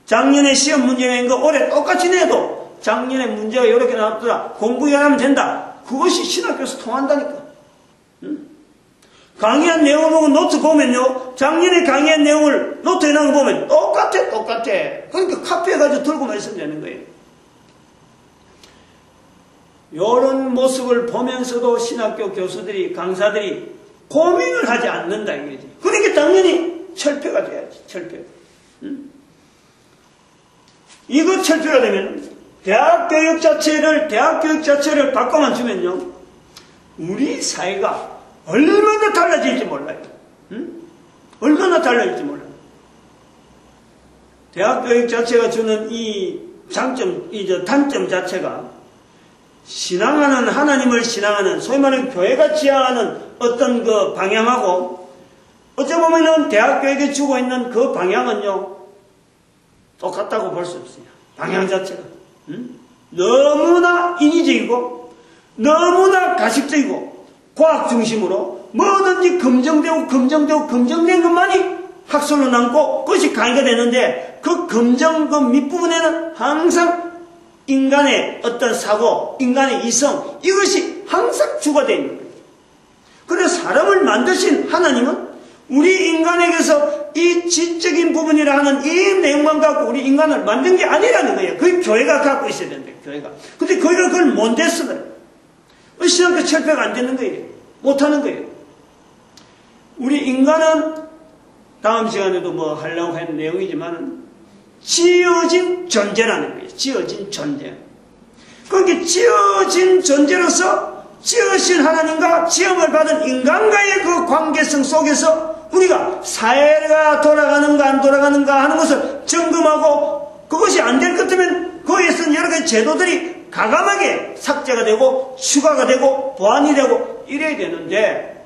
[SPEAKER 1] 작년에 시험 문제 낸 거 올해 똑같이 내도 작년에 문제가 이렇게 나왔더라. 공부 안 하면 된다. 그것이 신학교에서 통한다니까. 강의한 내용을 보고 노트 보면요. 작년에 강의한 내용을 노트에 넣은 거 보면 똑같아. 그러니까 카피해 가지고 들고만 있으면 되는 거예요. 이런 모습을 보면서도 신학교 교수들이, 강사들이 고민을 하지 않는다 이거지. 그러니까 당연히 철폐가 돼야지. 철폐. 이거 철폐가 되면 대학 교육 자체를 바꿔만 주면요. 우리 사회가 얼마나 달라질지 몰라요. 얼마나 달라질지 몰라요. 대학 교육 자체가 주는 이 단점 자체가 신앙하는, 하나님을 신앙하는, 소위 말하는 교회가 지향하는 어떤 그 방향하고, 어찌 보면은 대학 교육이 주고 있는 그 방향은요, 똑같다고 볼 수 없어요. 방향 자체가. 너무나 인위적이고, 너무나 가식적이고, 과학 중심으로 뭐든지 검증된 것만이 학설로 남고, 그것이 강의가 되는데, 그 검증, 그 밑부분에는 항상 인간의 어떤 사고, 인간의 이성, 이것이 항상 주가 되어 있는 거예요. 그래서 사람을 만드신 하나님은 우리 인간에게서 이 지적인 부분이라 하는 이 내용만 갖고 우리 인간을 만든 게 아니라는 거예요. 그게 교회가 갖고 있어야 된대요, 교회가. 근데 교회가 그걸 못 됐어요. 신학교 철폐가 안 되는 거예요. 못하는 거예요. 우리 인간은 다음 시간에도 뭐 하려고 하는 내용이지만 지어진 존재라는 거예요. 지어진 존재. 그렇게 지어진 존재로서 지으신 하나님과 지음을 받은 인간과의 그 관계성 속에서 우리가 사회가 돌아가는가 안 돌아가는가 하는 것을 점검하고 그것이 안 될 것 같으면 거기에 쓴 여러 가지 제도들이 가감하게 삭제가 되고 추가가 되고 보완이 되고 이래야 되는데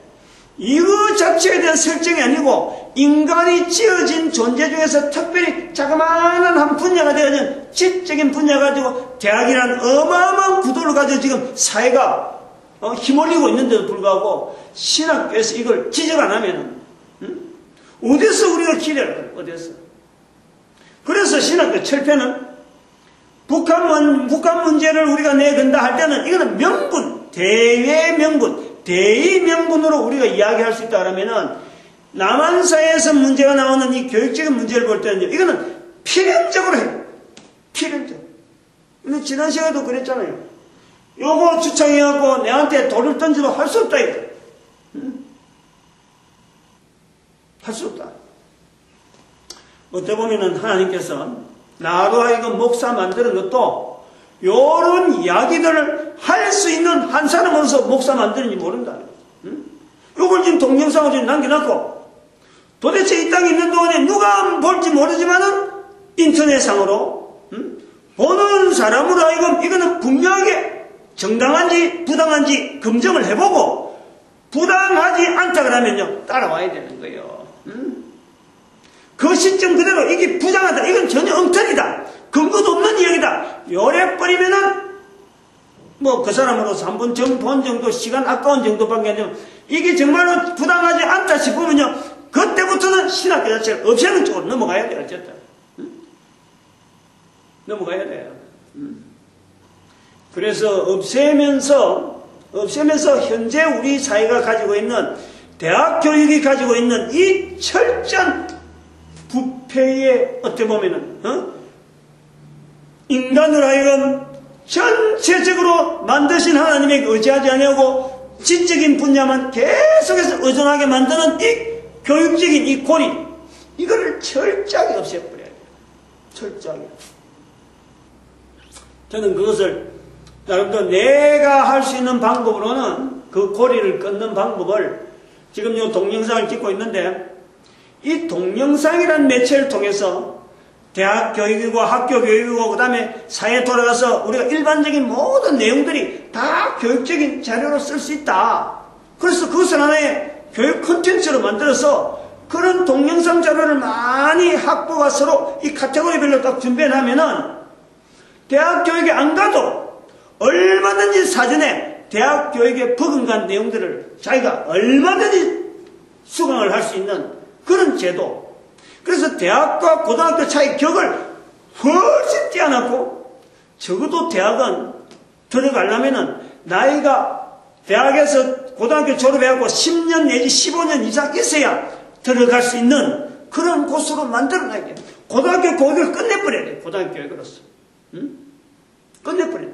[SPEAKER 1] 이거 자체에 대한 설정이 아니고 인간이 지어진 존재 중에서 특별히 자그마한 한 분야가 되어진 지적인 분야 가지고 대학이란 어마어마한 구도를 가지고 지금 사회가 힘올리고 있는데도 불구하고 신학교에서 이걸 지적 안 하면은 어디서 우리가 기대를 해요? 어디서? 그래서 신학교 철폐는 북한 문제를 우리가 내건다 할 때는 이거는 명분, 대외 명분, 대의 명분으로 우리가 이야기할 수 있다 그러면은 남한사회에서 문제가 나오는 이 교육적인 문제를 볼 때는요, 이거는 필연적으로 해요. 필연적. 근데 지난 시간에도 그랬잖아요. 요거 주창해갖고 내한테 돌을 던지도 할 수 없다, 이거. 할 수 없다. 어떻게 보면은 하나님께서 나로 하여금 목사 만드는 것도 요런 이야기들을 할 수 있는 한 사람으로서 목사 만드는지 모른다. 요걸 지금 동영상으로 지금 남겨놨고 도대체 이 땅에 있는 동안에 누가 볼지 모르지만은 인터넷상으로 보는 사람으로 하여금 이거는 분명하게 정당한지 부당한지 검증을 해보고 부당하지 않다 그러면요 따라와야 되는 거예요. 그 시점 그대로 이게 부당하다, 이건 전혀 엉터리다, 근거도 없는 이야기다 요래버리면은 뭐 그 사람으로서 한 번 본 정도 시간 아까운 정도밖에 아니라 이게 정말로 부당하지 않다 싶으면요 그때부터는 신학교 자체를 없애는 쪽으로 넘어가야 돼요. 어쨌든 넘어가야 돼요. 그래서 없애면서 현재 우리 사회가 가지고 있는 대학 교육이 가지고 있는 이 철저한 부패의 어떻게 보면은 인간을 하여금 전체적으로 만드신 하나님에게 의지하지 아니하고 지적인 분야만 계속해서 의존하게 만드는 이 교육적인 이 고리, 이거를 철저하게 없애버려야 돼요. 철저하게. 저는 그것을 여러분들 내가 할 수 있는 방법으로는 그 고리를 끊는 방법을 지금 이 동영상을 찍고 있는데 이 동영상이라는 매체를 통해서 대학 교육이고 학교 교육이고 그 다음에 사회에 돌아가서 우리가 일반적인 모든 내용들이 다 교육적인 자료로 쓸 수 있다. 그래서 그것을 하나의 교육 콘텐츠로 만들어서 그런 동영상 자료를 많이 학부가 서로 이 카테고리별로 딱 준비하면은 대학 교육에 안 가도 얼마든지 사전에 대학 교육에 버금간 내용들을 자기가 얼마든지 수강을 할 수 있는 그런 제도. 그래서 대학과 고등학교 차이 격을 훨씬 떼어놨고, 적어도 대학은 들어가려면은 나이가 대학에서 고등학교 졸업해갖고 10년 내지 15년 이상 있어야 들어갈 수 있는 그런 곳으로 만들어놔야 돼. 고등학교 교육을 끝내버려야 돼. 고등학교 교육으로서. 응? 끝내버려야 돼.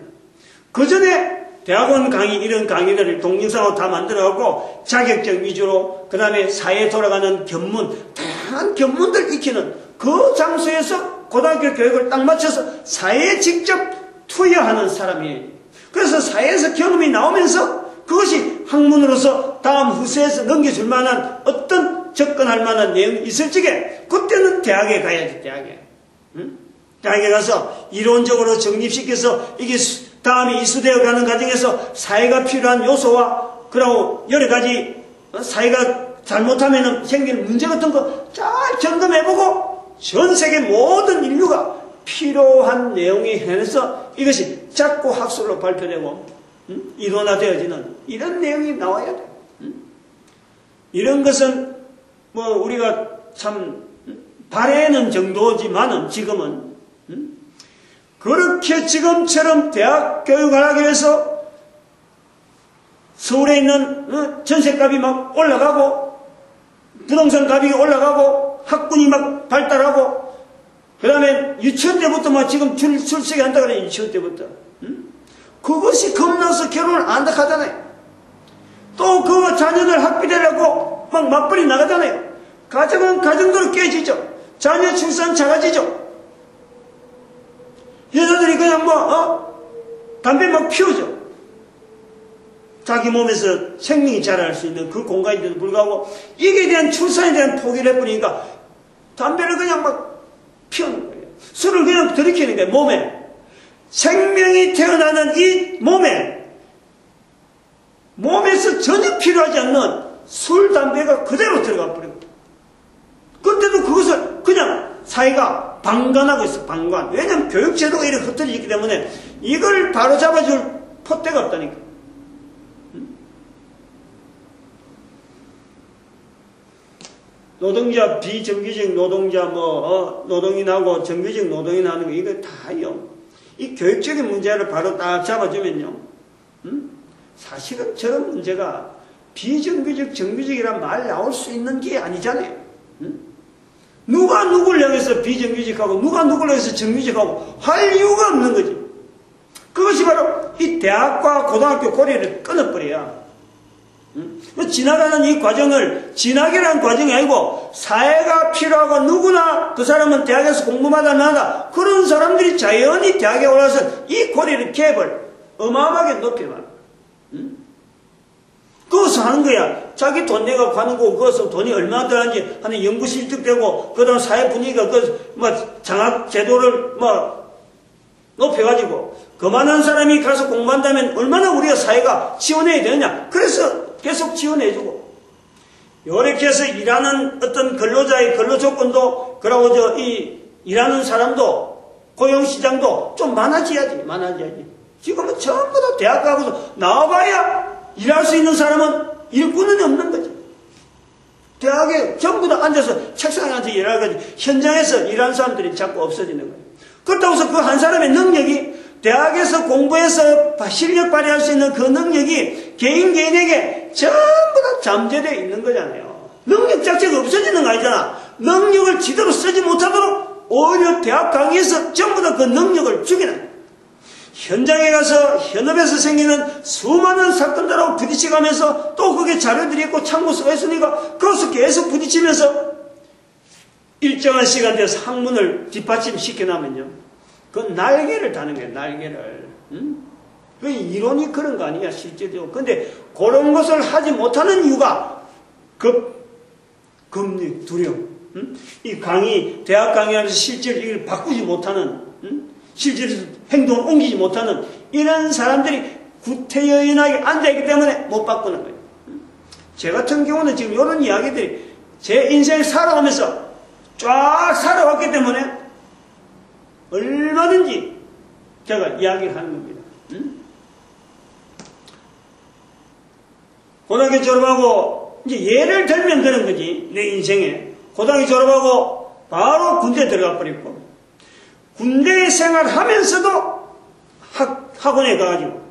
[SPEAKER 1] 그 전에 대학원 강의, 이런 강의들을 동영상으로 다 만들어갖고 자격증 위주로, 그 다음에 사회에 돌아가는 견문, 다양한 견문들 익히는 그 장소에서 고등학교 교육을 딱 맞춰서 사회에 직접 투여하는 사람이에요. 그래서 사회에서 경험이 나오면서 그것이 학문으로서 다음 후세에서 넘겨줄 만한 어떤 접근할 만한 내용이 있을 적에 그때는 대학에 가야지. 대학에. 응? 대학에 가서 이론적으로 정립시켜서 이게 다음에 이수되어 가는 과정에서 사회가 필요한 요소와 그리고 여러 가지 사회가 잘못하면 생기는 문제 같은 거 잘 점검해보고 전 세계 모든 인류가 필요한 내용이 해내서 이것이 작고 학술로 발표되고 이론화되어지는 이런 내용이 나와야 돼. 이런 것은 뭐 우리가 참 바라는 정도지만은 지금은 그렇게 지금처럼 대학 교육을 하기 위해서 서울에 있는 전셋값이 막 올라가고 부동산 가격이 올라가고 학군이 막 발달하고 그 다음에 유치원 때부터 막 지금 출석이 한다 그래요. 유치원 때부터. 그것이 겁나서 결혼을 안 한다 하잖아요. 또 그 자녀들 학비되라고 막 맞벌이 나가잖아요. 가정은 가정대로 깨지죠. 자녀 출산 작아지죠. 여자들이 그냥 담배 막 피우죠. 자기 몸에서 생명이 자랄 수 있는 그 공간인데도 불구하고 이게 대한 출산에 대한 포기를 해버리니까 담배를 그냥 막 피우는 거예요. 술을 그냥 들이키는 거예요. 몸에. 생명이 태어나는 이 몸에서 전혀 필요하지 않는 술, 담배가 그대로 들어가 버리고. 그때도 그것을 그냥 사회가 방관하고 있어, 방관. 왜냐면 교육제도가 이렇게 흩어져 있기 때문에 이걸 바로 잡아줄 폿대가 없다니까. 노동자, 비정규직 노동자, 노동이 나고 정규직 노동이 나는 거, 이거 다요. 이 교육적인 문제를 바로 딱 잡아주면요. 사실은 저런 문제가 비정규직, 정규직이란 말 나올 수 있는 게 아니잖아요. 누가 누굴 향해서 비정규직하고 누가 누굴 향해서 정규직하고 할 이유가 없는 거지. 그것이 바로 이 대학과 고등학교 고리를 끊어버려야. 지나가는 이 과정을 진학이라는 과정이 아니고 사회가 필요하고 누구나 그 사람은 대학에서 공부만 하다 그런 사람들이 자연히 대학에 올라서 이 고리를 갭을 어마어마하게 높여봐. 그것을 하는 거야. 자기 돈 내가 가는 거고 그것은 돈이 얼마나 들어가는지 하는 연구 실득되고 그 다음 사회 분위기가 장학 제도를 높여가지고 그만한 사람이 가서 공부한다면 얼마나 우리가 사회가 지원해야 되느냐. 그래서 계속 지원해주고 이렇게 해서 일하는 어떤 근로자의 근로 조건도 그러고 일하는 사람도 고용시장도 좀 많아져야지. 지금은 전부 다 대학 가고서 나와봐야 일할 수 있는 사람은 일꾼은 없는 거지. 대학에 전부 다 앉아서 책상에 앉아서 일하고 현장에서 일하는 사람들이 자꾸 없어지는 거예요. 그렇다고 해서 그 한 사람의 능력이 대학에서 공부해서 실력 발휘할 수 있는 그 능력이 개인에게 전부 다 잠재되어 있는 거잖아요. 능력 자체가 없어지는 거 아니잖아. 능력을 제대로 쓰지 못하도록 오히려 대학 강의에서 전부 다 그 능력을 죽이는 거예요. 현장에 가서 현업에서 생기는 수많은 사건들하고 부딪혀가면서 또 그게 자료들이 있고 참고서가 있으니까 그것을 계속 부딪히면서 일정한 시간 돼서 학문을 뒷받침시켜나면요. 그건 날개를 다는 거예요. 날개를. 그 이론이 그런 거 아니야 실제로. 근데 그런 것을 하지 못하는 이유가 금리, 두려움. 이 강의, 대학 강의하면서 실제로 이걸 바꾸지 못하는, 실제로 행동을 옮기지 못하는 이런 사람들이 구태여인하게 앉아있기 때문에 못 바꾸는 거예요. 제 같은 경우는 지금 이런 이야기들이 제 인생을 살아가면서 쫙 살아왔기 때문에 얼마든지 제가 이야기를 하는 겁니다. 고등학교 졸업하고, 이제 예를 들면 그런 거지, 내 인생에. 고등학교 졸업하고 바로 군대 들어가 버렸고, 군대 생활하면서도 학원에 가가지고,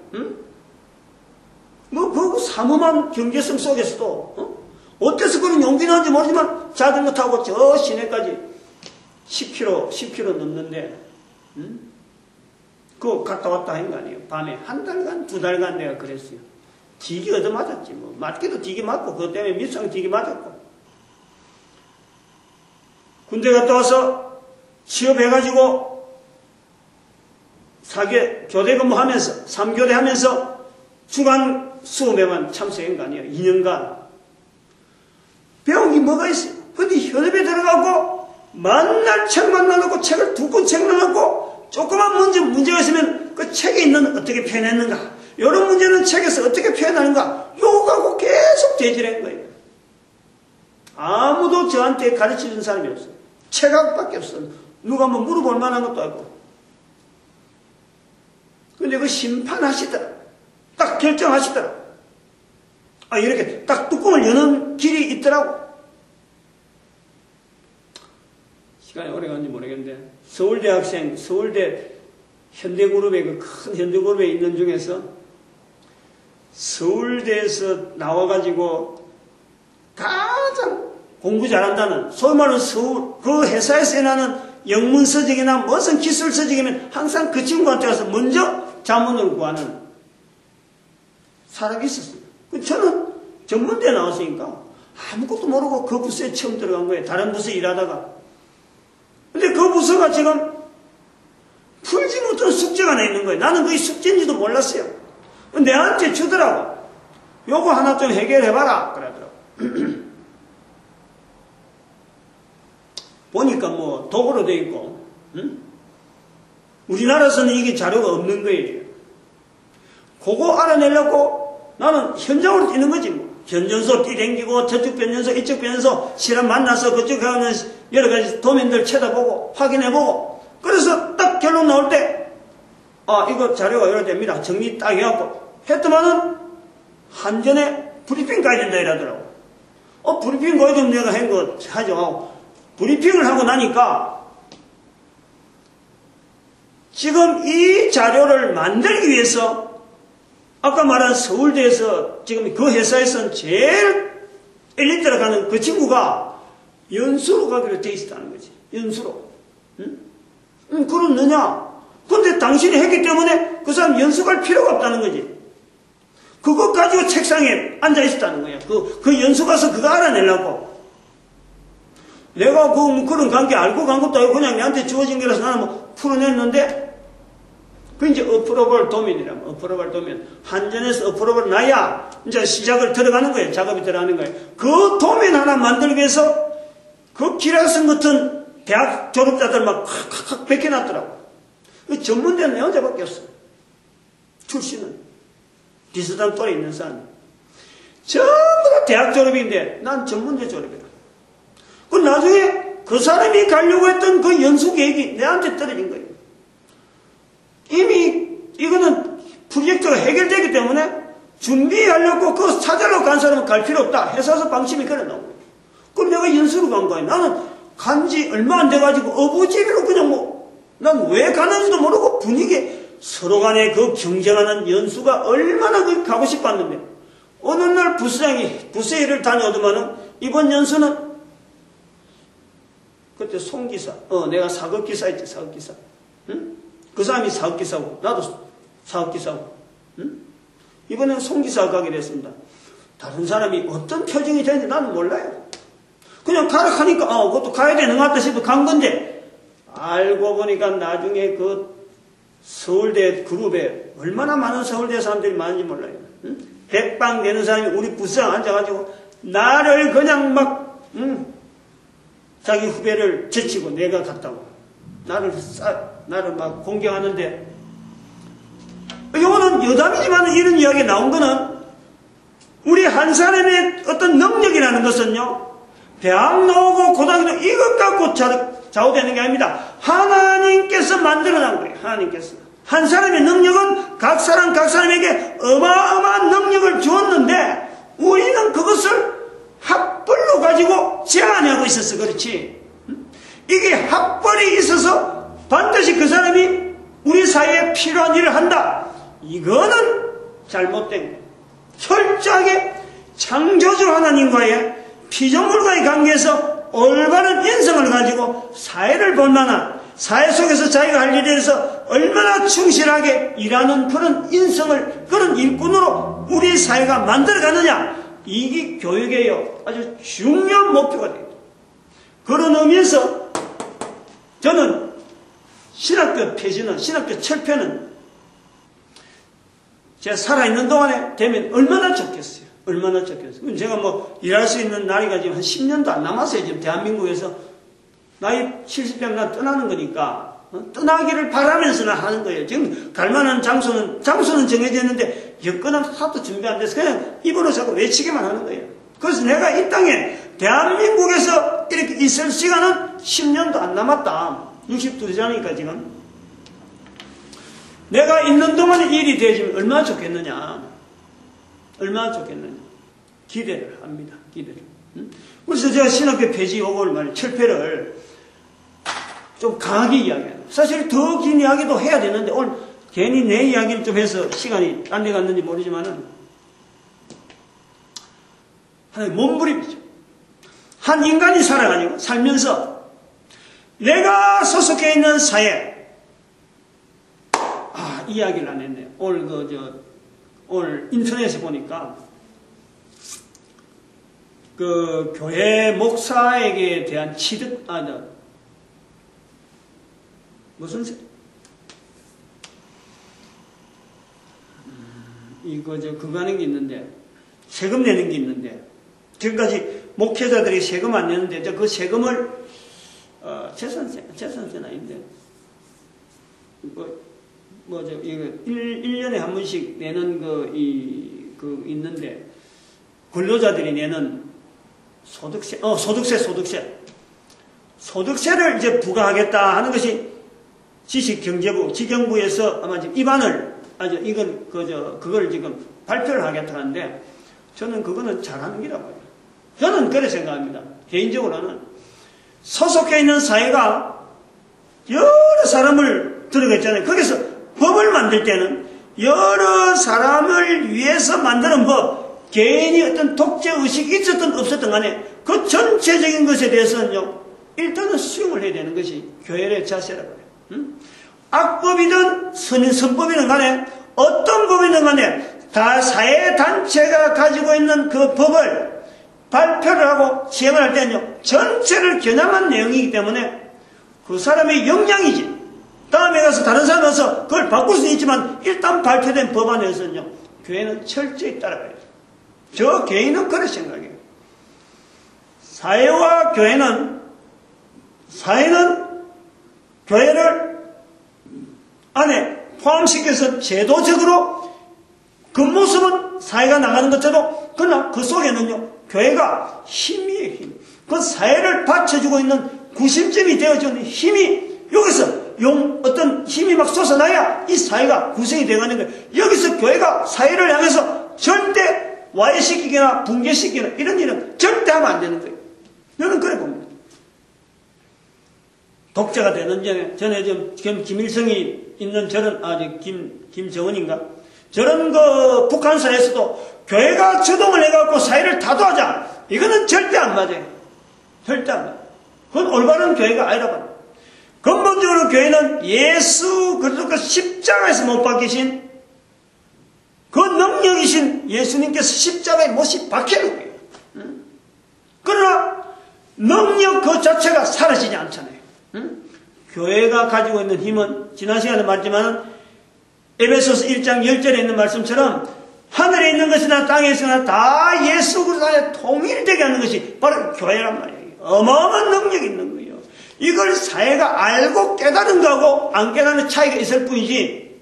[SPEAKER 1] 그 삼엄한 경제성 속에서도, 어때서 그런 용기 나는지 모르지만 자전거 타고 저 시내까지 10km 넘는데, 그거 갔다 왔다 한 거 아니에요. 밤에 한 달간, 2달간 내가 그랬어요. 뒤기 얻어맞았지 뭐. 맞기도 뒤기 맞고, 그것 때문에 밑상 뒤기 맞았고. 군대 갔다 와서 취업해가지고 교대 근무하면서 3교대 하면서 주간 수업에만 참석한 거 아니에요. 2년간. 배운 게 뭐가 있어요? 근데 현업에 들어가고 만날 책 만나놓고 책을 2권 책 만나놓고 조그만 문제가 있으면 그 책에 있는 어떻게 표현했는가, 이런 문제는 책에서 어떻게 표현하는가, 요거하고 계속 대질한 거예요. 아무도 저한테 가르쳐준 사람이 없어요. 책학밖에 없어요. 누가 뭐 물어볼 만한 것도 아니고. 근데 그 심판하시더라. 딱 결정하시더라. 이렇게 딱 뚜껑을 여는 길이 있더라고. 시간이 오래 갔는지 모르겠는데, 서울대 학생, 서울대 현대그룹에, 그 큰 현대그룹에 있는 중에서 서울대에서 나와가지고 가장 공부 잘한다는, 소위 말하는 그 회사에서 일하는 영문서적이나 무슨 기술서적이면 항상 그 친구한테 가서 먼저 자문을 구하는 사람이 있었어요. 저는 전문대에 나왔으니까 아무것도 모르고 그 부서에 처음 들어간 거예요. 다른 부서에 일하다가. 근데 그 부서가 지금 풀지 못한 숙제가 하나 있는 거예요. 나는 그게 숙제인지도 몰랐어요. 내한테 주더라고. 요거 하나 좀 해결해봐라. 그러더라고. 보니까 뭐 독어로 되어 있고, 우리나라에서는 이게 자료가 없는 거예요. 그거 알아내려고 나는 현장으로 뛰는 거지 뭐. 변전소 뛰댕기고 저쪽 변전소 이쪽 변전소 실험 만나서 그쪽 가는 여러 가지 도면들 쳐다보고 확인해보고, 그래서 딱 결론 나올 때 이거 자료가 이래 됩니다. 정리 딱 해갖고 했더만은 한전에 브리핑 가야 된다 이러더라고. 브리핑 가야 되면 내가 한 거 하죠 하고, 브리핑을 하고 나니까 지금 이 자료를 만들기 위해서 아까 말한 서울대에서 지금 그 회사에서는 제일 엘리트 들어가는 그 친구가 연수로 가기로 돼 있었다는 거지. 연수로. 그렇느냐? 근데 당신이 했기 때문에 그 사람 연수 갈 필요가 없다는 거지. 그것 가지고 책상에 앉아 있었다는 거야. 그 연수 가서 그거 알아내려고. 내가 그런 관계 알고 간 것도 아니고 그냥 내한테 주어진 거라서 나는 뭐 풀어냈는데, 그 이제 어프로벌 도면이라면, 어프로벌 도면. 한전에서 어프로벌 나야 이제 시작을 들어가는 거예요. 작업이 들어가는 거예요. 그 도면 하나 만들기 위해서 그 기라성 같은 대학 졸업자들 막 칵칵 베껴놨더라고. 그 전문대는 내 혼자밖에 없어. 출신은. 비슷한 또래 있는 사람. 전부 다 대학 졸업인데 난 전문대 졸업이라. 그 나중에 그 사람이 가려고 했던 그 연수 계획이 내한테 떨어진 거예요. 이미 이거는 프로젝트가 해결되기 때문에 준비하려고 그거 찾으러 간 사람은 갈 필요 없다. 회사에서 방침이 그래 나온 거예요. 그럼 내가 연수로 간 거예요. 나는 간지 얼마 안 돼가지고 어부지리로 그냥 난 왜 가는지도 모르고 분위기 서로 간에 그 경쟁하는 연수가 얼마나 가고 싶었는데, 어느 날 부서장이 부서 일을 다녀오더만은 이번 연수는 그때 송기사, 내가 사급기사 있지, 사급기사. 응? 그 사람이 사업기사고, 나도 사업기사고, 이번에는 송기사 가게 됐습니다. 다른 사람이 어떤 표정이 되는지 나는 몰라요. 그냥 가라 하니까, 그것도 가야 되는 것 같다 싶어 간 건데, 알고 보니까 나중에 그 서울대 그룹에 얼마나 많은 서울대 사람들이 많은지 몰라요. 백방 되는 사람이 우리 부서에 앉아가지고, 나를 그냥 막, 자기 후배를 제치고 내가 갔다고. 나를 막 공경하는데, 이거는 여담이지만 이런 이야기 나온 거는 우리 한 사람의 어떤 능력이라는 것은요, 대학 나오고 고등학교 이것 갖고 좌우되는 게 아닙니다. 하나님께서 만들어낸 거예요. 하나님께서. 한 사람의 능력은 각 사람에게 어마어마한 능력을 주었는데 우리는 그것을 학벌로 가지고 제한하고 있어서 그렇지. 이게 학벌이 있어서 반드시 그 사람이 우리 사회에 필요한 일을 한다. 이거는 잘못된 거예요. 철저하게 창조주 하나님과의 피조물과의 관계에서 올바른 인성을 가지고 사회를 볼 만한, 사회 속에서 자기가 할 일에 대해서 얼마나 충실하게 일하는 그런 인성을, 그런 일꾼으로 우리 사회가 만들어가느냐, 이게 교육의 아주 중요한 목표가 됩니다. 그런 의미에서 저는 신학교 폐지는, 신학교 철폐는 제가 살아있는 동안에 되면 얼마나 좋겠어요. 얼마나 좋겠어요. 제가 뭐 일할 수 있는 나이가 지금 한 10년도 안 남았어요. 지금 대한민국에서. 나이 70년 나 떠나는 거니까. 떠나기를 바라면서 나 하는 거예요. 지금 갈 만한 장소는 정해져 있는데 여건은 하나도 준비 안 돼서 그냥 입으로 자꾸 외치기만 하는 거예요. 그래서 내가 이 땅에 대한민국에서 이렇게 있을 시간은 10년도 안 남았다. 62세니까 지금. 내가 있는 동안에 일이 되어지면 얼마나 좋겠느냐. 얼마나 좋겠느냐. 기대를 합니다. 기대를. 그래서 제가 신학교 폐지 요걸 말 철폐를 좀 강하게 이야기해요. 사실 더 긴 이야기도 해야 되는데 오늘 괜히 내 이야기를 좀 해서 시간이 딴 데 갔는지 모르지만은 하나의 몸부림이죠. 한 인간이 살면서 내가 소속해 있는 사회, 이야기를 안 했네요. 오늘 인터넷에 보니까 그 교회 목사에게 대한 취득, 무슨 그거 하는 게 있는데, 세금 내는 게 있는데, 지금까지 목회자들이 세금 안 내는데, 그 세금을, 재산세는 아닌데, 이거 1년에 한 번씩 내는 있는데, 근로자들이 내는 소득세를 이제 부과하겠다 하는 것이 지식경제부, 지경부에서 아마 지금 입안을, 그걸 지금 발표를 하겠다 하는데, 저는 그거는 잘하는 기라고 해요. 저는 그렇게 생각합니다. 개인적으로는 소속해 있는 사회가 여러 사람을 들어갔잖아요. 거기서 법을 만들 때는 여러 사람을 위해서 만드는 법, 개인이 어떤 독재의식이 있었든 없었든 간에 그 전체적인 것에 대해서는요, 일단은 수용을 해야 되는 것이 교회의 자세라고 해요. 악법이든 선법이든 간에 어떤 법이든 간에 다 사회단체가 가지고 있는 그 법을 발표를 하고 시행을 할 때는요, 전체를 겨냥한 내용이기 때문에 그 사람의 역량이지, 다음에 가서 다른 사람 와서 그걸 바꿀 수는 있지만 일단 발표된 법안에서는요, 교회는 철저히 따라가야 돼요. 저 개인은 그런 생각이에요. 사회와 사회는 교회를 안에 포함시켜서 제도적으로 그 모습은 사회가 나가는 것처럼, 그러나 그 속에는요, 교회가 힘이에요, 힘. 그 사회를 받쳐주고 있는 구심점이 되어주는 힘이, 여기서 어떤 힘이 막 솟아나야 이 사회가 구성이 되어가는 거예요. 여기서 교회가 사회를 향해서 절대 와해시키거나 붕괴시키거나 이런 일은 절대 하면 안 되는 거예요. 저는 그래 봅니다. 독재가 되는 전에 지금 김일성이 있는 김정은인가? 저런 북한 사회에서도 교회가 주동을 해갖고 사회를 타도하자. 이거는 절대 안 맞아요. 절대 안 맞아요. 그건 올바른 교회가 아니라고. 근본적으로 교회는 예수 그리스도 십자가에서 못 박히신 그 능력이신 예수님께서 십자가에 못이 박히는 거예요. 그러나 능력 그 자체가 사라지지 않잖아요. 교회가 가지고 있는 힘은 지난 시간에 말했지만 에베소서 1장 10절에 있는 말씀처럼 하늘에 있는 것이나 땅에 있으나 다 예수 그리스도 안에 통일되게 하는 것이 바로 교회란 말이에요. 어마어마한 능력이 있는 거예요. 이걸 사회가 알고 깨달은 거하고 안 깨달은 차이가 있을 뿐이지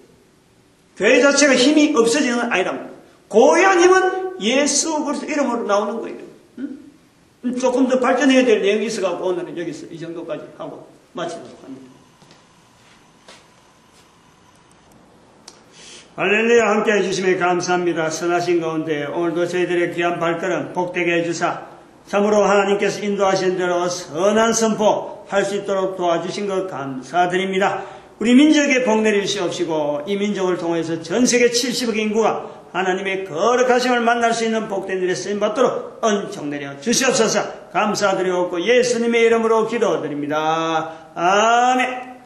[SPEAKER 1] 교회 자체가 힘이 없어지는 건 아니란 말이에요. 고유한 힘은 예수 그리스도 이름으로 나오는 거예요. 조금 더 발전해야 될 내용이 있어가지고 오늘은 여기서 이 정도까지 하고 마치도록 합니다. 할렐루야. 함께 해주심에 감사합니다. 선하신 가운데 오늘도 저희들의 귀한 발걸음 복되게 해주사 참으로 하나님께서 인도하신 대로 선한 선포 할 수 있도록 도와주신 것 감사드립니다. 우리 민족에 복 내려주시옵시고 이 민족을 통해서 전 세계 70억 인구가 하나님의 거룩하심을 만날 수 있는 복된 일에 쓰임받도록 은총 내려 주시옵소서. 감사드리옵고 예수님의 이름으로 기도드립니다. 아멘.